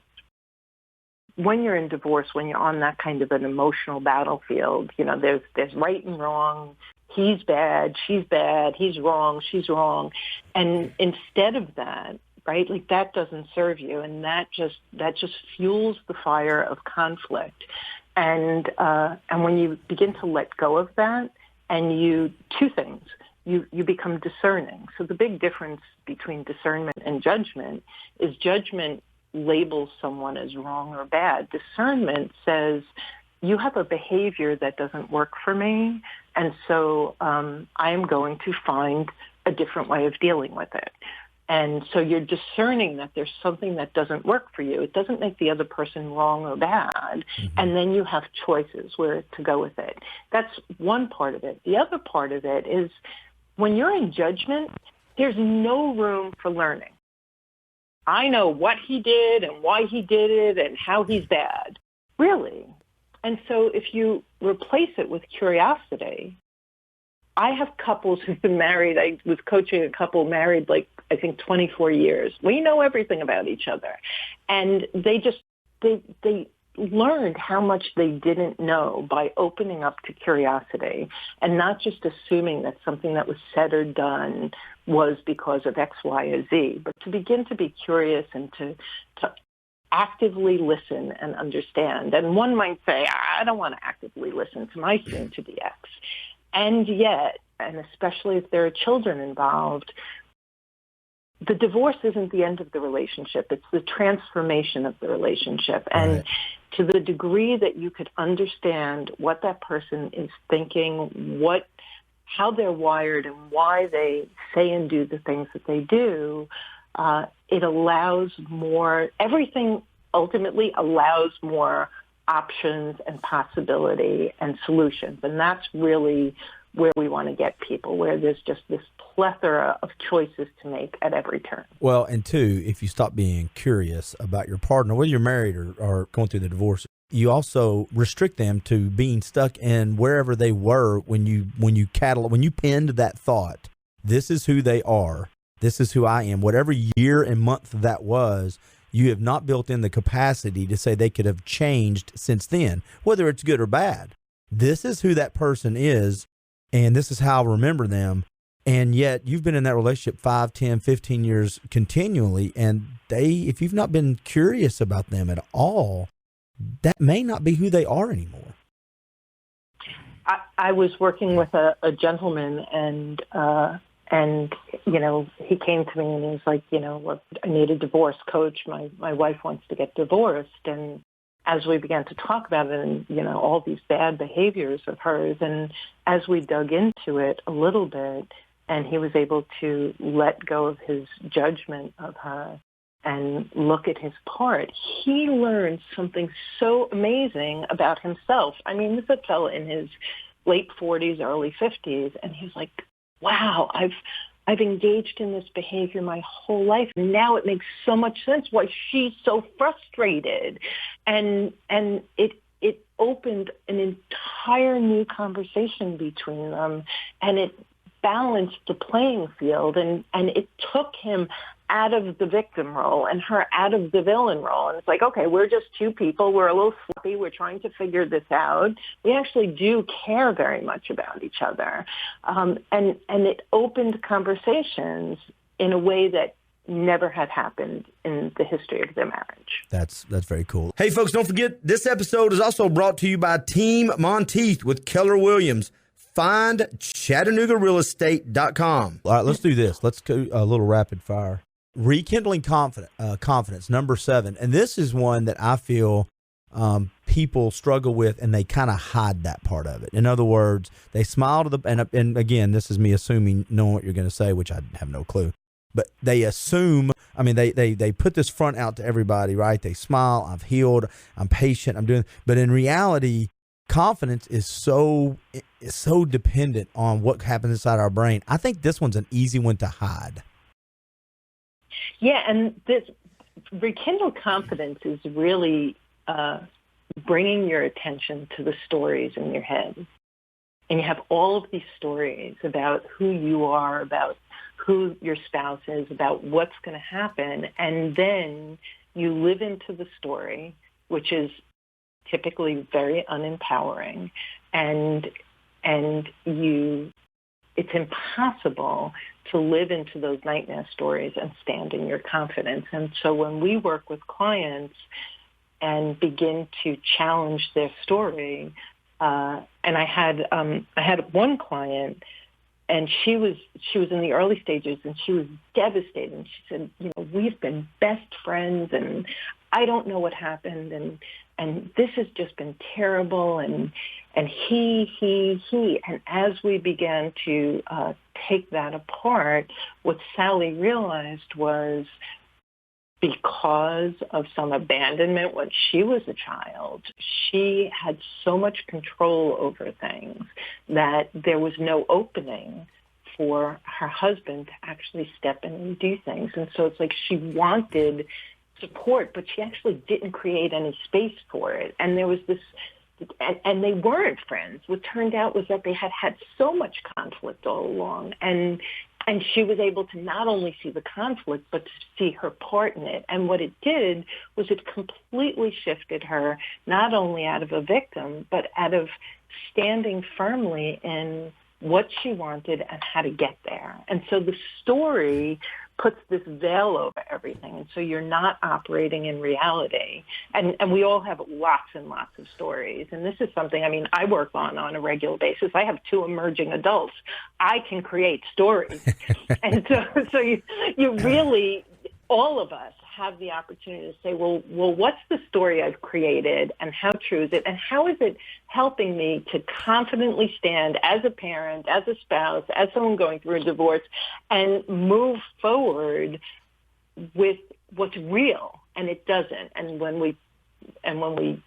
when you're in divorce, when you're on that kind of an emotional battlefield, there's right and wrong. He's bad, she's bad, he's wrong, she's wrong. And instead of that, right, that doesn't serve you, and that just fuels the fire of conflict. And when you begin to let go of that, and two things, you become discerning. So the big difference between discernment and judgment is judgment labels someone as wrong or bad. Discernment says, you have a behavior that doesn't work for me, and so I am going to find a different way of dealing with it. And so you're discerning that there's something that doesn't work for you. It doesn't make the other person wrong or bad. Mm-hmm. And then you have choices where to go with it. That's one part of it. The other part of it is when you're in judgment, there's no room for learning. I know what he did and why he did it and how he's bad. Really. And so if you replace it with curiosity, I have couples who've been married. I was coaching a couple married, I think 24 years. We know everything about each other. And they learned how much they didn't know by opening up to curiosity and not just assuming that something that was said or done was because of X, Y, or Z, but to begin to be curious and to actively listen and understand. And one might say, I don't want to actively listen to my soon-to-be ex. And yet, and especially if there are children involved, the divorce isn't the end of the relationship. It's the transformation of the relationship. And to the degree that you could understand what that person is thinking, what how they're wired and why they say and do the things that they do, it allows more, everything ultimately allows more options and possibility and solutions. And that's really where we want to get people, where there's just this plethora of choices to make at every turn. Well, and two, if you stop being curious about your partner, whether you're married or going through the divorce, you also restrict them to being stuck in wherever they were when you penned that thought. This is who they are. This is who I am. Whatever year and month that was, you have not built in the capacity to say they could have changed since then, whether it's good or bad. This is who that person is, and this is how I remember them. And yet you've been in that relationship 5, 10, 15 years continually, and if you've not been curious about them at all, that may not be who they are anymore. I was working with a gentleman, and he came to me and he was like, look, I need a divorce coach. My wife wants to get divorced. And as we began to talk about it and, all these bad behaviors of hers, and as we dug into it a little bit, and he was able to let go of his judgment of her and look at his part, he learned something so amazing about himself. I mean, this is a fellow in his late 40s, early 50s, and he's like, wow, I've engaged in this behavior my whole life. And now it makes so much sense why she's so frustrated. And it opened an entire new conversation between them, and it balanced the playing field, and it took him out of the victim role and her out of the villain role. And it's like, okay, we're just two people. We're a little sloppy. We're trying to figure this out. We actually do care very much about each other. And it opened conversations in a way that never had happened in the history of their marriage. That's very cool. Hey, folks, don't forget, this episode is also brought to you by Team Monteith with Keller Williams. Find ChattanoogaRealEstate.com. All right, let's do this. Let's go a little rapid fire. Rekindling confidence, number 7. And this is one that I feel people struggle with, and they kind of hide that part of it. In other words, they smile to and again, this is me assuming, knowing what you're going to say, which I have no clue. But they assume, I mean, they put this front out to everybody, right? They smile, I've healed, I'm patient, I'm doing, but in reality, confidence is so dependent on what happens inside our brain. I think this one's an easy one to hide. Yeah, and this rekindle confidence is really bringing your attention to the stories in your head. And you have all of these stories about who you are, about who your spouse is, about what's going to happen. And then you live into the story, which is typically very unempowering. And it's impossible to live into those nightmare stories and stand in your confidence. And so when we work with clients and begin to challenge their story, and I had one client, and she was in the early stages, and she was devastated. And she said, we've been best friends, and I don't know what happened, and this has just been terrible, and he. And as we began to take that apart, what Sally realized was, because of some abandonment when she was a child, she had so much control over things that there was no opening for her husband to actually step in and do things. And so it's like she wanted support, but she actually didn't create any space for it. And there was this, and they weren't friends. What turned out was that they had had so much conflict all along. And she was able to not only see the conflict, but to see her part in it. And what it did was it completely shifted her, not only out of a victim, but out of standing firmly in what she wanted and how to get there. And so the story puts this veil over everything. And so you're not operating in reality. And we all have lots and lots of stories. And this is something, I work on a regular basis. I have 2 emerging adults. I can create stories. And so you really, all of us have the opportunity to say, well, what's the story I've created and how true is it? And how is it helping me to confidently stand as a parent, as a spouse, as someone going through a divorce and move forward with what's real? And it doesn't. And when we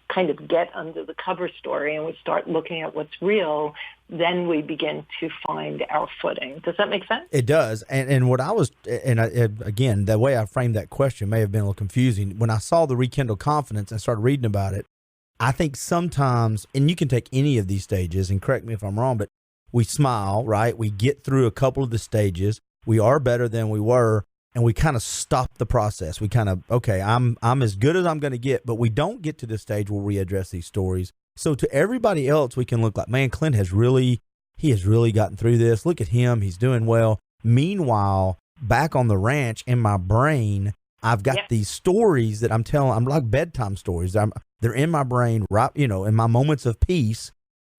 kind of get under the cover story and we start looking at what's real, then we begin to find our footing. Does that make sense? It does. And what I was, again, the way I framed that question may have been a little confusing. When I saw the Rekindle Confidence and started reading about it, I think sometimes, and you can take any of these stages, and correct me if I'm wrong, but we smile, right? We get through a couple of the stages. We are better than we were. And we kind of stop the process. We kind of, okay, I'm as good as I'm going to get, but we don't get to the stage where we address these stories. So to everybody else, we can look like, man, Clint has really gotten through this. Look at him. He's doing well. Meanwhile, back on the ranch in my brain, I've got these stories that I'm telling. I'm like bedtime stories. They're in my brain, right? In my moments of peace,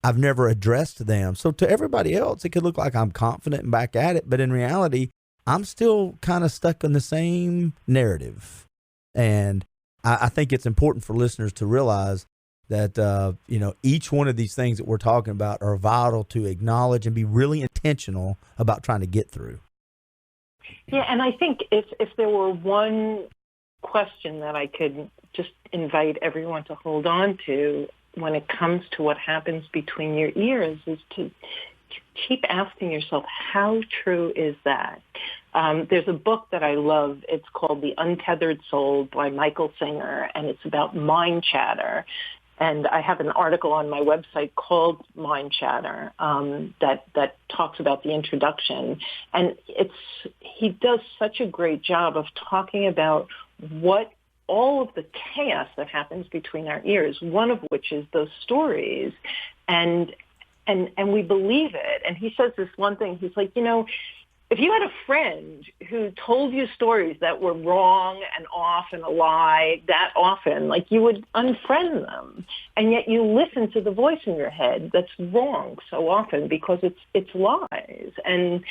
I've never addressed them. So to everybody else, it could look like I'm confident and back at it. But in reality, I'm still kind of stuck in the same narrative. And I think it's important for listeners to realize that, each one of these things that we're talking about are vital to acknowledge and be really intentional about trying to get through. Yeah, and I think if there were one question that I could just invite everyone to hold on to when it comes to what happens between your ears is to keep asking yourself, how true is that? There's a book that I love. It's called The Untethered Soul by Michael Singer, and it's about mind chatter. And I have an article on my website called Mind Chatter that talks about the introduction. And he does such a great job of talking about what all of the chaos that happens between our ears, one of which is those stories. And we believe it. And he says this one thing. He's like, if you had a friend who told you stories that were wrong and off and a lie that often, like you would unfriend them. And yet you listen to the voice in your head that's wrong so often because it's lies. And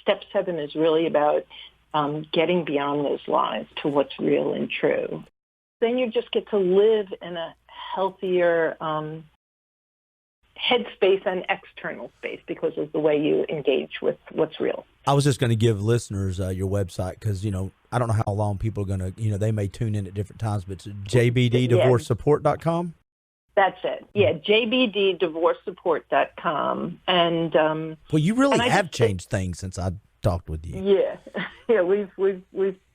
step 7 is really about getting beyond those lies to what's real and true. Then you just get to live in a healthier headspace and external space because of the way you engage with what's real. I was just going to give listeners your website because, I don't know how long people are going to, they may tune in at different times, but it's jbddivorcesupport.com. That's it. Yeah, jbddivorcesupport.com. And well, you really have changed things since I talked with you. Yeah, we've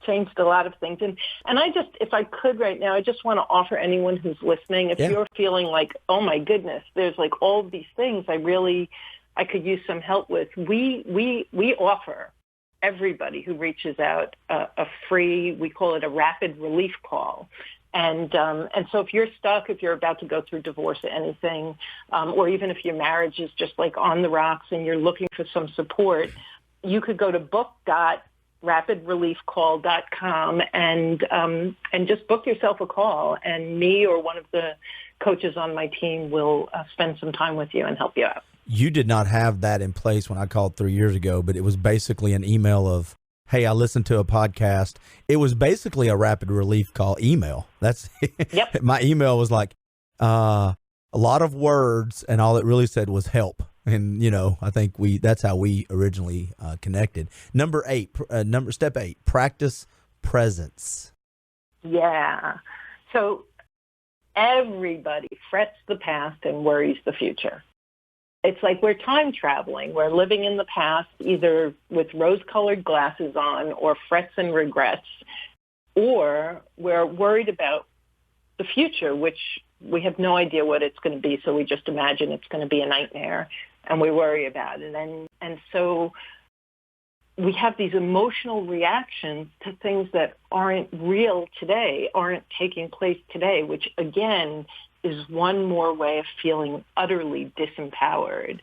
changed a lot of things. And I just, if I could right now, I just want to offer anyone who's listening, if you're feeling like, oh my goodness, there's like all of these things I could use some help with. We offer everybody who reaches out a free, we call it a rapid relief call. And so if you're stuck, if you're about to go through divorce or anything, or even if your marriage is just like on the rocks and you're looking for some support, you could go to book.rapidreliefcall.com and just book yourself a call, and me or one of the coaches on my team will spend some time with you and help you out. You did not have that in place when I called 3 years ago, but it was basically an email of, hey, I listened to a podcast. It was basically a rapid relief call email. That's yep. My email was like a lot of words, and all it really said was help. And, I think that's how we originally connected. Step 8, practice presence. Yeah. So everybody frets the past and worries the future. It's like we're time traveling. We're living in the past, either with rose-colored glasses on or frets and regrets, or we're worried about the future, which we have no idea what it's going to be, so we just imagine it's going to be a nightmare, and we worry about it. And so we have these emotional reactions to things that aren't real today, aren't taking place today, which, again, is one more way of feeling utterly disempowered.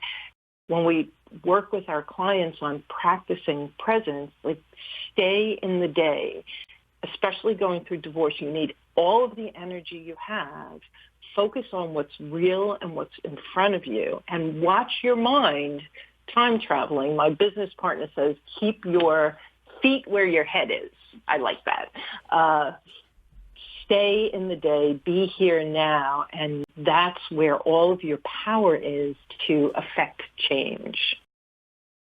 When we work with our clients on practicing presence, like stay in the day, especially going through divorce, you need all of the energy you have. Focus on what's real and what's in front of you, and watch your mind time traveling. My business partner says, keep your feet where your head is. I like that. Stay in the day, be here now, and that's where all of your power is to affect change.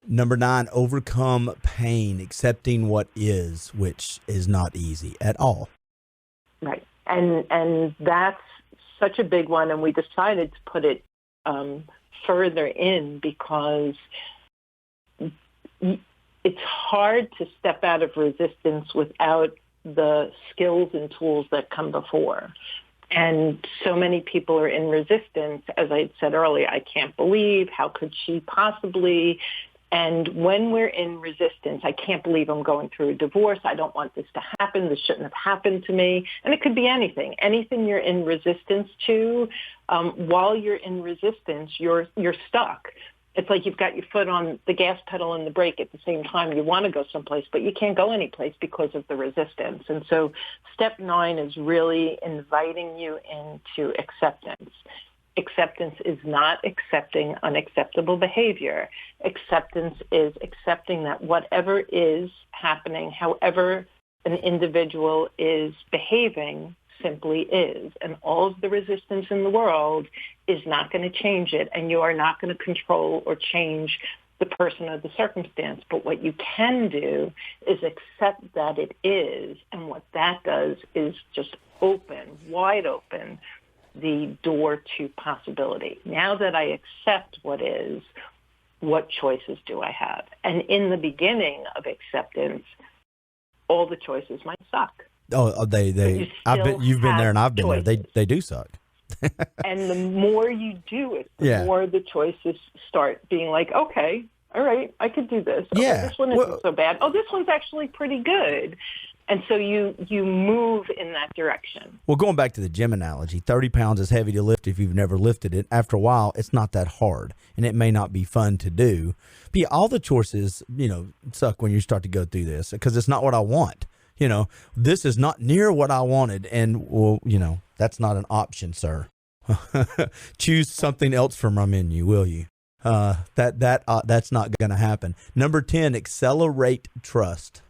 Number 9, overcome pain, accepting what is, which is not easy at all. Right. And that's such a big one, and we decided to put it further in because it's hard to step out of resistance without the skills and tools that come before. And so many people are in resistance. As I said earlier, I can't believe, how could she possibly? And when we're in resistance, I can't believe I'm going through a divorce. I don't want this to happen. This shouldn't have happened to me. And it could be anything. Anything you're in resistance to, while you're in resistance, you're stuck. It's like you've got your foot on the gas pedal and the brake at the same time. You want to go someplace, but you can't go anyplace because of the resistance. And so step 9 is really inviting you into acceptance. Acceptance is not accepting unacceptable behavior. Acceptance is accepting that whatever is happening, however an individual is behaving, simply is. And all of the resistance in the world is not going to change it, and you are not going to control or change the person or the circumstance. But what you can do is accept that it is, and what that does is just wide open, the door to possibility. Now that I accept what is, what choices do I have? And in the beginning of acceptance, all the choices might suck. Oh, you've been there and I've been choices. There. They do suck. And the more you do it, the more the choices start being like, okay, all right, I could do this. Okay, this one isn't so bad. Oh, this one's actually pretty good. And so you move in that direction. Well, going back to the gym analogy, 30 pounds is heavy to lift if you've never lifted it. After a while, it's not that hard, and it may not be fun to do. But yeah, all the choices, suck when you start to go through this because it's not what I want. This is not near what I wanted, and that's not an option, sir. Choose something else from my menu, will you? That's not going to happen. Number 10, accelerate trust.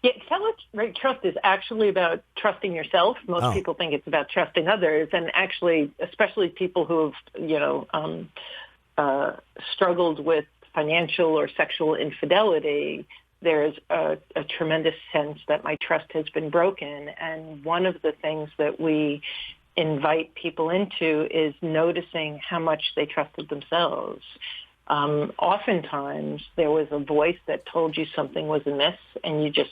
Yeah, accelerate trust is actually about trusting yourself. Most people think it's about trusting others, and actually, especially people who have struggled with financial or sexual infidelity, there's a tremendous sense that my trust has been broken. And one of the things that we invite people into is noticing how much they trusted themselves. Oftentimes, there was a voice that told you something was amiss, and you just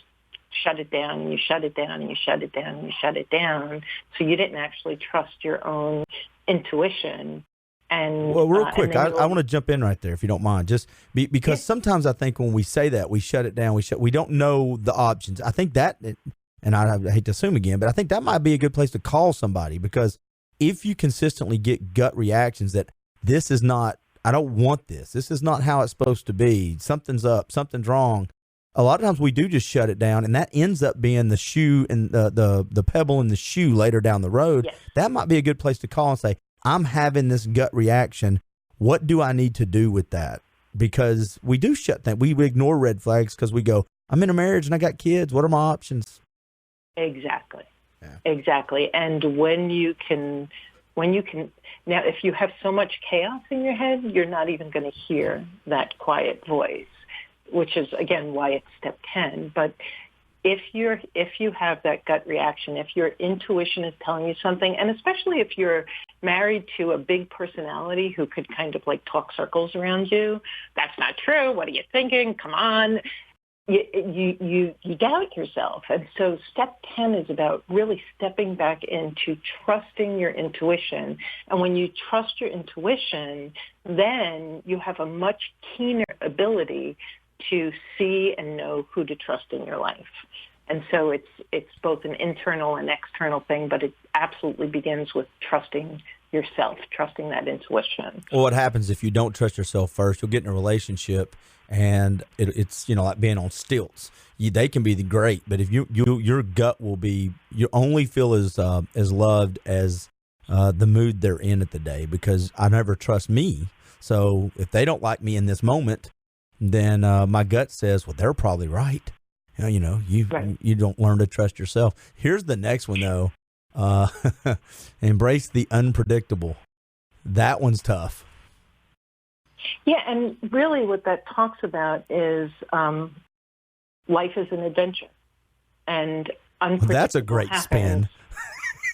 shut it down, and you shut it down, and you shut it down, and you shut it down. So you didn't actually trust your own intuition. And real quick, I want to jump in right there, if you don't mind, just because sometimes I think when we say that, we shut it down, we don't know the options. I think that, and I hate to assume again, but I think that might be a good place to call somebody, because if you consistently get gut reactions that this is not, I don't want this is not how it's supposed to be, something's up, something's wrong, a lot of times we do just shut it down, and that ends up being the shoe and the pebble in the shoe later down the road. Yes. That might be a good place to call and say, I'm having this gut reaction. What do I need to do with that? Because we do shut things. We ignore red flags because we go, I'm in a marriage and I got kids. What are my options? Exactly. Yeah. Exactly. And when you can, now if you have so much chaos in your head, you're not even going to hear that quiet voice, which is, again, why it's step 10. But if you have that gut reaction, if your intuition is telling you something, and especially if you're married to a big personality who could kind of like talk circles around you, that's not true. What are you thinking? Come on. You doubt yourself. And so step 10 is about really stepping back into trusting your intuition. And when you trust your intuition, then you have a much keener ability to see and know who to trust in your life. And so it's both an internal and external thing, but it absolutely begins with trusting yourself, trusting that intuition. Well, what happens if you don't trust yourself first? You'll get in a relationship, and it's like being on stilts. They can be great, but if your gut will be, you only feel as loved as the mood they're in at the day, because I never trust me. So if they don't like me in this moment, then my gut says, well, they're probably right. You don't learn to trust yourself. Here's the next one, though. Embrace the unpredictable. That one's tough. Yeah, and really what that talks about is life is an adventure. And unpredictable That's a great spin.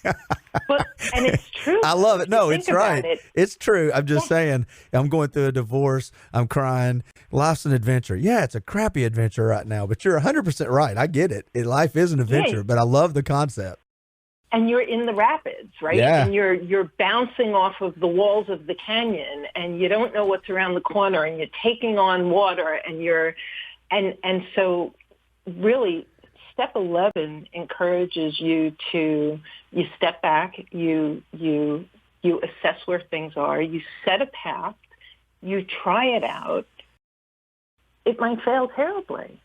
And it's true. I love it. No, it's right. It's true. I'm just saying, I'm going through a divorce. I'm crying. Life's an adventure. Yeah, it's a crappy adventure right now, but you're 100% right. I get it. Life is an adventure, but I love the concept. And you're in the rapids, right? Yeah. And you're bouncing off of the walls of the canyon, and you don't know what's around the corner, and you're taking on water, and so really step 11 encourages you to step back, you assess where things are, you set a path, you try it out. It might fail terribly.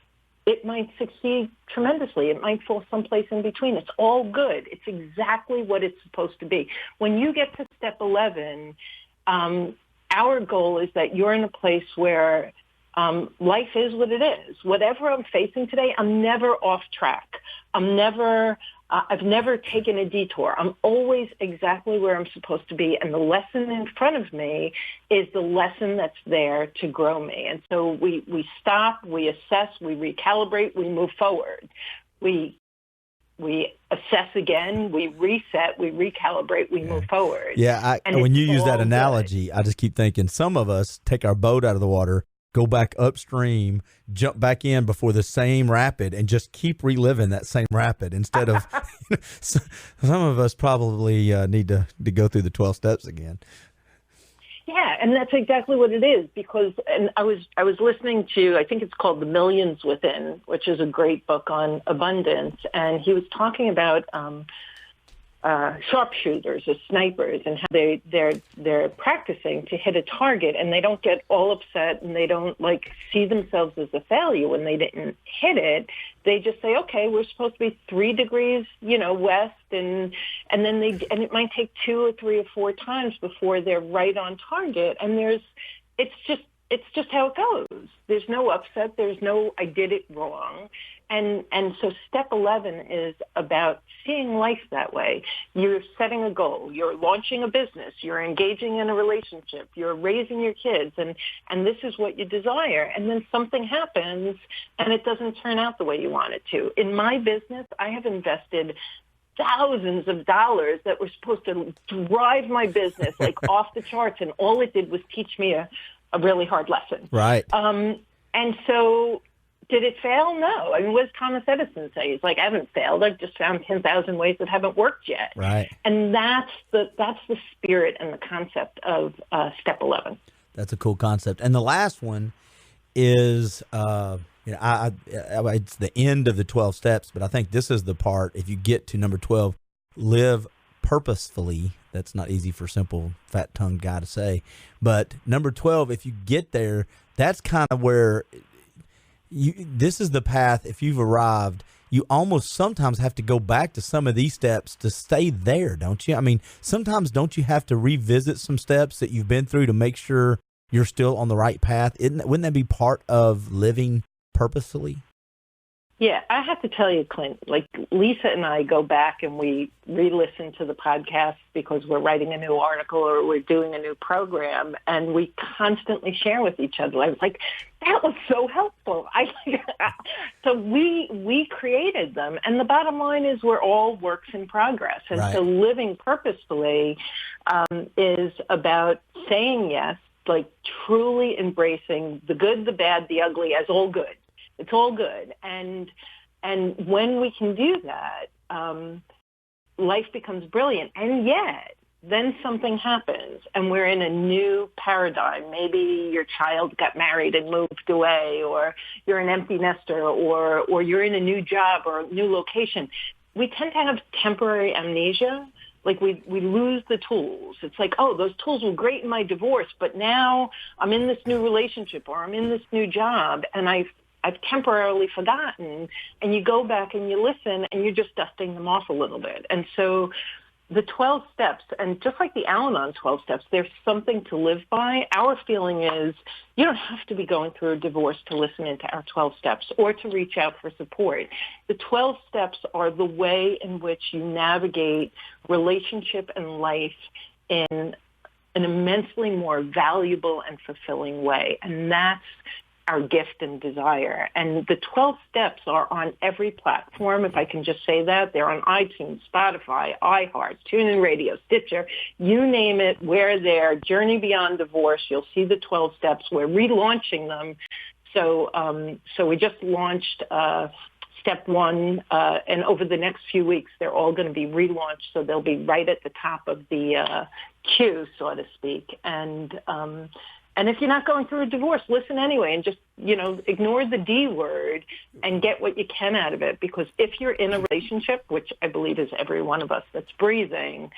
It might succeed tremendously. It might fall someplace in between. It's all good. It's exactly what it's supposed to be. When you get to step 11, our goal is that you're in a place where life is what it is. Whatever I'm facing today, I'm never off track. I've never taken a detour. I'm always exactly where I'm supposed to be. And the lesson in front of me is the lesson that's there to grow me. And so we stop, we assess, we recalibrate, we move forward. We assess again, we reset, we recalibrate, we move forward. Yeah, when you use that analogy, I just keep thinking some of us take our boat out of the water, go back upstream, jump back in before the same rapid, and just keep reliving that same rapid instead of some of us probably need to go through the 12 steps again. Yeah, and that's exactly what it is, because I was listening to, I think it's called The Millions Within, which is a great book on abundance, and he was talking about sharpshooters or snipers and how they're practicing to hit a target, and they don't get all upset and they don't see themselves as a failure when they didn't hit it. They just say, okay, we're supposed to be 3 degrees, west, and then it might take 2 or 3 or 4 times before they're right on target. And it's just how it goes. There's no upset. There's no I did it wrong. And so step 11 is about seeing life that way. You're setting a goal. You're launching a business. You're engaging in a relationship. You're raising your kids. And this is what you desire. And then something happens and it doesn't turn out the way you want it to. In my business, I have invested thousands of dollars that were supposed to drive my business off the charts. And all it did was teach me a really hard lesson. Right. And so did it fail? No. I mean, what does Thomas Edison say? He's like, I haven't failed. I've just found 10,000 ways that haven't worked yet. Right. And that's the spirit and the concept of step 11. That's a cool concept. And the last one is, it's the end of the 12 steps, but I think this is the part, if you get to number 12, live purposefully. That's not easy for simple, fat-tongued guy to say. But number 12, if you get there, that's kind of where this is the path. If you've arrived, you almost sometimes have to go back to some of these steps to stay there, don't you? I mean, sometimes don't you have to revisit some steps that you've been through to make sure you're still on the right path? Wouldn't that be part of living purposefully? Yeah, I have to tell you, Clint, Lisa and I go back and we re-listen to the podcast because we're writing a new article or we're doing a new program, and we constantly share with each other. I was like, that was so helpful. So we created them. And the bottom line is we're all works in progress. And right. So living purposefully is about saying yes, truly embracing the good, the bad, the ugly as all good. It's all good. And when we can do that, life becomes brilliant. And yet, then something happens, and we're in a new paradigm. Maybe your child got married and moved away, or you're an empty nester, or you're in a new job or a new location. We tend to have temporary amnesia. We lose the tools. It's like, oh, those tools were great in my divorce, but now I'm in this new relationship or I'm in this new job, and I've temporarily forgotten. And you go back and you listen and you're just dusting them off a little bit. And so the 12 steps, and just like the Al-Anon 12 steps, there's something to live by. Our feeling is you don't have to be going through a divorce to listen into our 12 steps or to reach out for support. The 12 steps are the way in which you navigate relationship and life in an immensely more valuable and fulfilling way. And that's our gift and desire. And the 12 steps are on every platform, if I can just say that. They're on iTunes, Spotify, iHeart, TuneIn Radio, Stitcher, you name it, we're there. Journey Beyond Divorce, you'll see the 12 steps. We're relaunching them. So we just launched step one, and over the next few weeks, they're all going to be relaunched, so they'll be right at the top of the queue, so to speak. And if you're not going through a divorce, listen anyway and just, ignore the D word and get what you can out of it. Because if you're in a relationship, which I believe is every one of us that's breathing,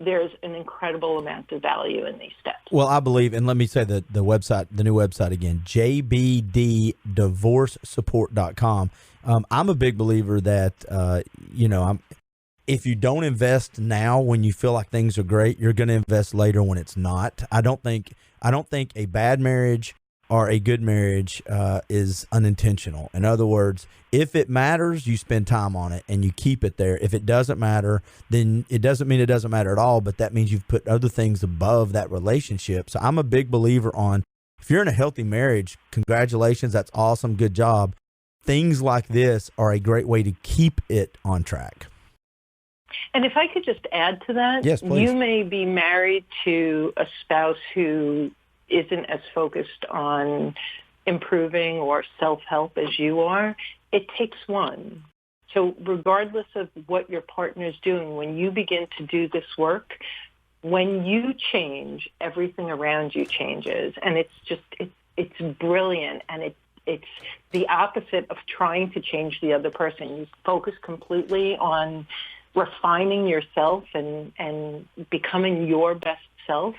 there's an incredible amount of value in these steps. Well, I believe, and let me say the website, the new website again, jbddivorcesupport.com. I'm a big believer that, if you don't invest now when you feel like things are great, you're going to invest later when it's not. I don't think a bad marriage or a good marriage is unintentional. In other words, if it matters, you spend time on it and you keep it there. If it doesn't matter, then it doesn't mean it doesn't matter at all, but that means you've put other things above that relationship. So I'm a big believer on, if you're in a healthy marriage, congratulations, that's awesome, good job. Things like this are a great way to keep it on track. And if I could just add to that, yes, please. You may be married to a spouse who isn't as focused on improving or self-help as you are. It takes one. So regardless of what your partner is doing, when you begin to do this work, when you change, everything around you changes. And it's brilliant, and it's the opposite of trying to change the other person. You focus completely on refining yourself and becoming your best self,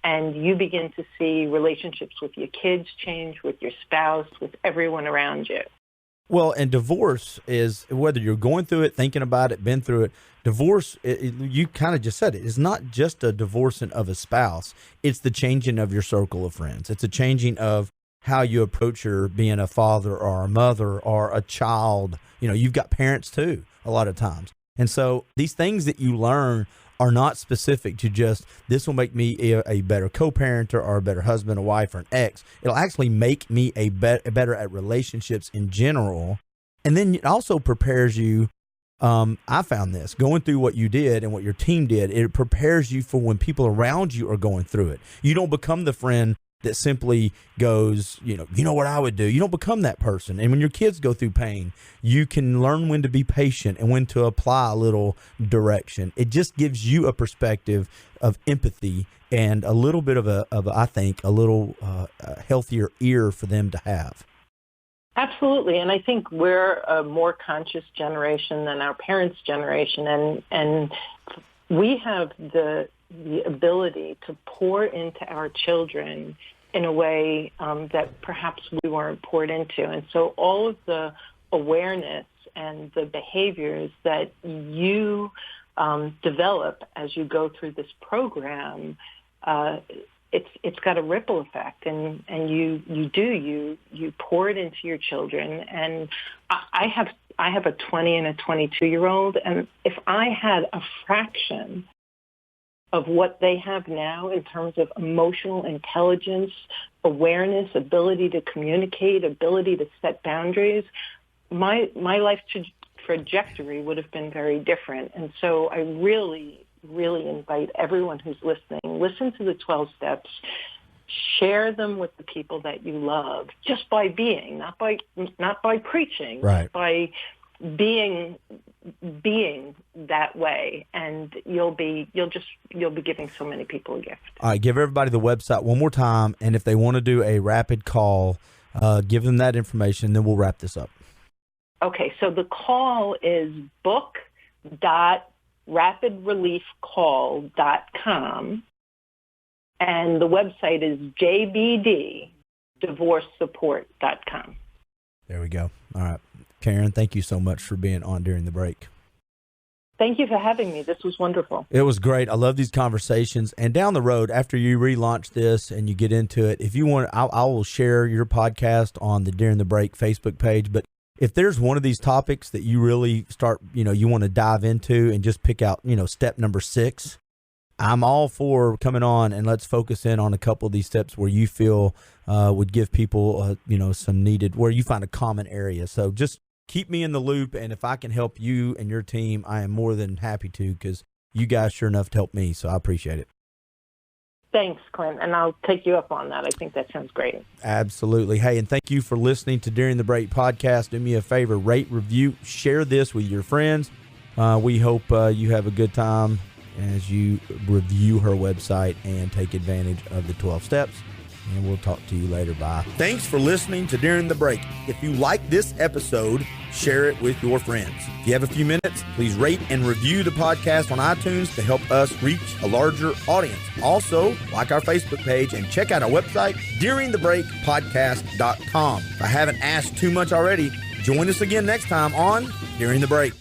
and you begin to see relationships with your kids change, with your spouse, with everyone around you. Well, and divorce is, whether you're going through it, thinking about it, been through it, divorce, you kind of just said it, is not just a divorcing of a spouse. It's the changing of your circle of friends. It's a changing of how you approach your being a father or a mother or a child. You've got parents too, a lot of times. And so these things that you learn are not specific to just, this will make me a better co-parenter or a better husband, a wife, or an ex. It'll actually make me better at relationships in general. And then it also prepares you. I found this, going through what you did and what your team did, it prepares you for when people around you are going through it. You don't become the friend that simply goes, you know what I would do. You don't become that person. And when your kids go through pain, you can learn when to be patient and when to apply a little direction. It just gives you a perspective of empathy and a little bit of I think, a little healthier ear for them to have. Absolutely. And I think we're a more conscious generation than our parents' generation. And we have the ability to pour into our children in a way that perhaps we weren't poured into. And so all of the awareness and the behaviors that you develop as you go through this program, it's got a ripple effect, and you pour it into your children. And I have a 20 and a 22-year-old, and if I had a fraction of what they have now in terms of emotional intelligence, awareness, ability to communicate, ability to set boundaries, my life trajectory would have been very different. And so I really, really invite everyone who's listening, listen to the 12 steps, share them with the people that you love, just by being, not by preaching, right, by being that way, and you'll be giving so many people a gift. All right, give everybody the website one more time, and if they want to do a rapid call, give them that information, then we'll wrap this up. Okay, so the call is book.rapidreliefcall.com, and the website is jbddivorcesupport.com. There we go. All right. Karen, thank you so much for being on during the break. Thank you for having me. This was wonderful. It was great. I love these conversations. And down the road, after you relaunch this and you get into it, if you want, I will share your podcast on the During the Break Facebook page. But if there's one of these topics that you really start, you want to dive into and just pick out, step number 6, I'm all for coming on and let's focus in on a couple of these steps where you feel would give people, some needed, where you find a common area. So just keep me in the loop. And if I can help you and your team, I am more than happy to, because you guys sure enough to help me. So I appreciate it. Thanks, Clint, and I'll take you up on that. I think that sounds great. Absolutely. Hey, and thank you for listening to During the Break podcast. Do me a favor, rate, review, share this with your friends. We hope you have a good time as you review her website and take advantage of the 12 steps. And we'll talk to you later. Bye. Thanks for listening to During the Break. If you like this episode, share it with your friends. If you have a few minutes, please rate and review the podcast on iTunes to help us reach a larger audience. Also, like our Facebook page and check out our website, duringthebreakpodcast.com. If I haven't asked too much already, join us again next time on During the Break.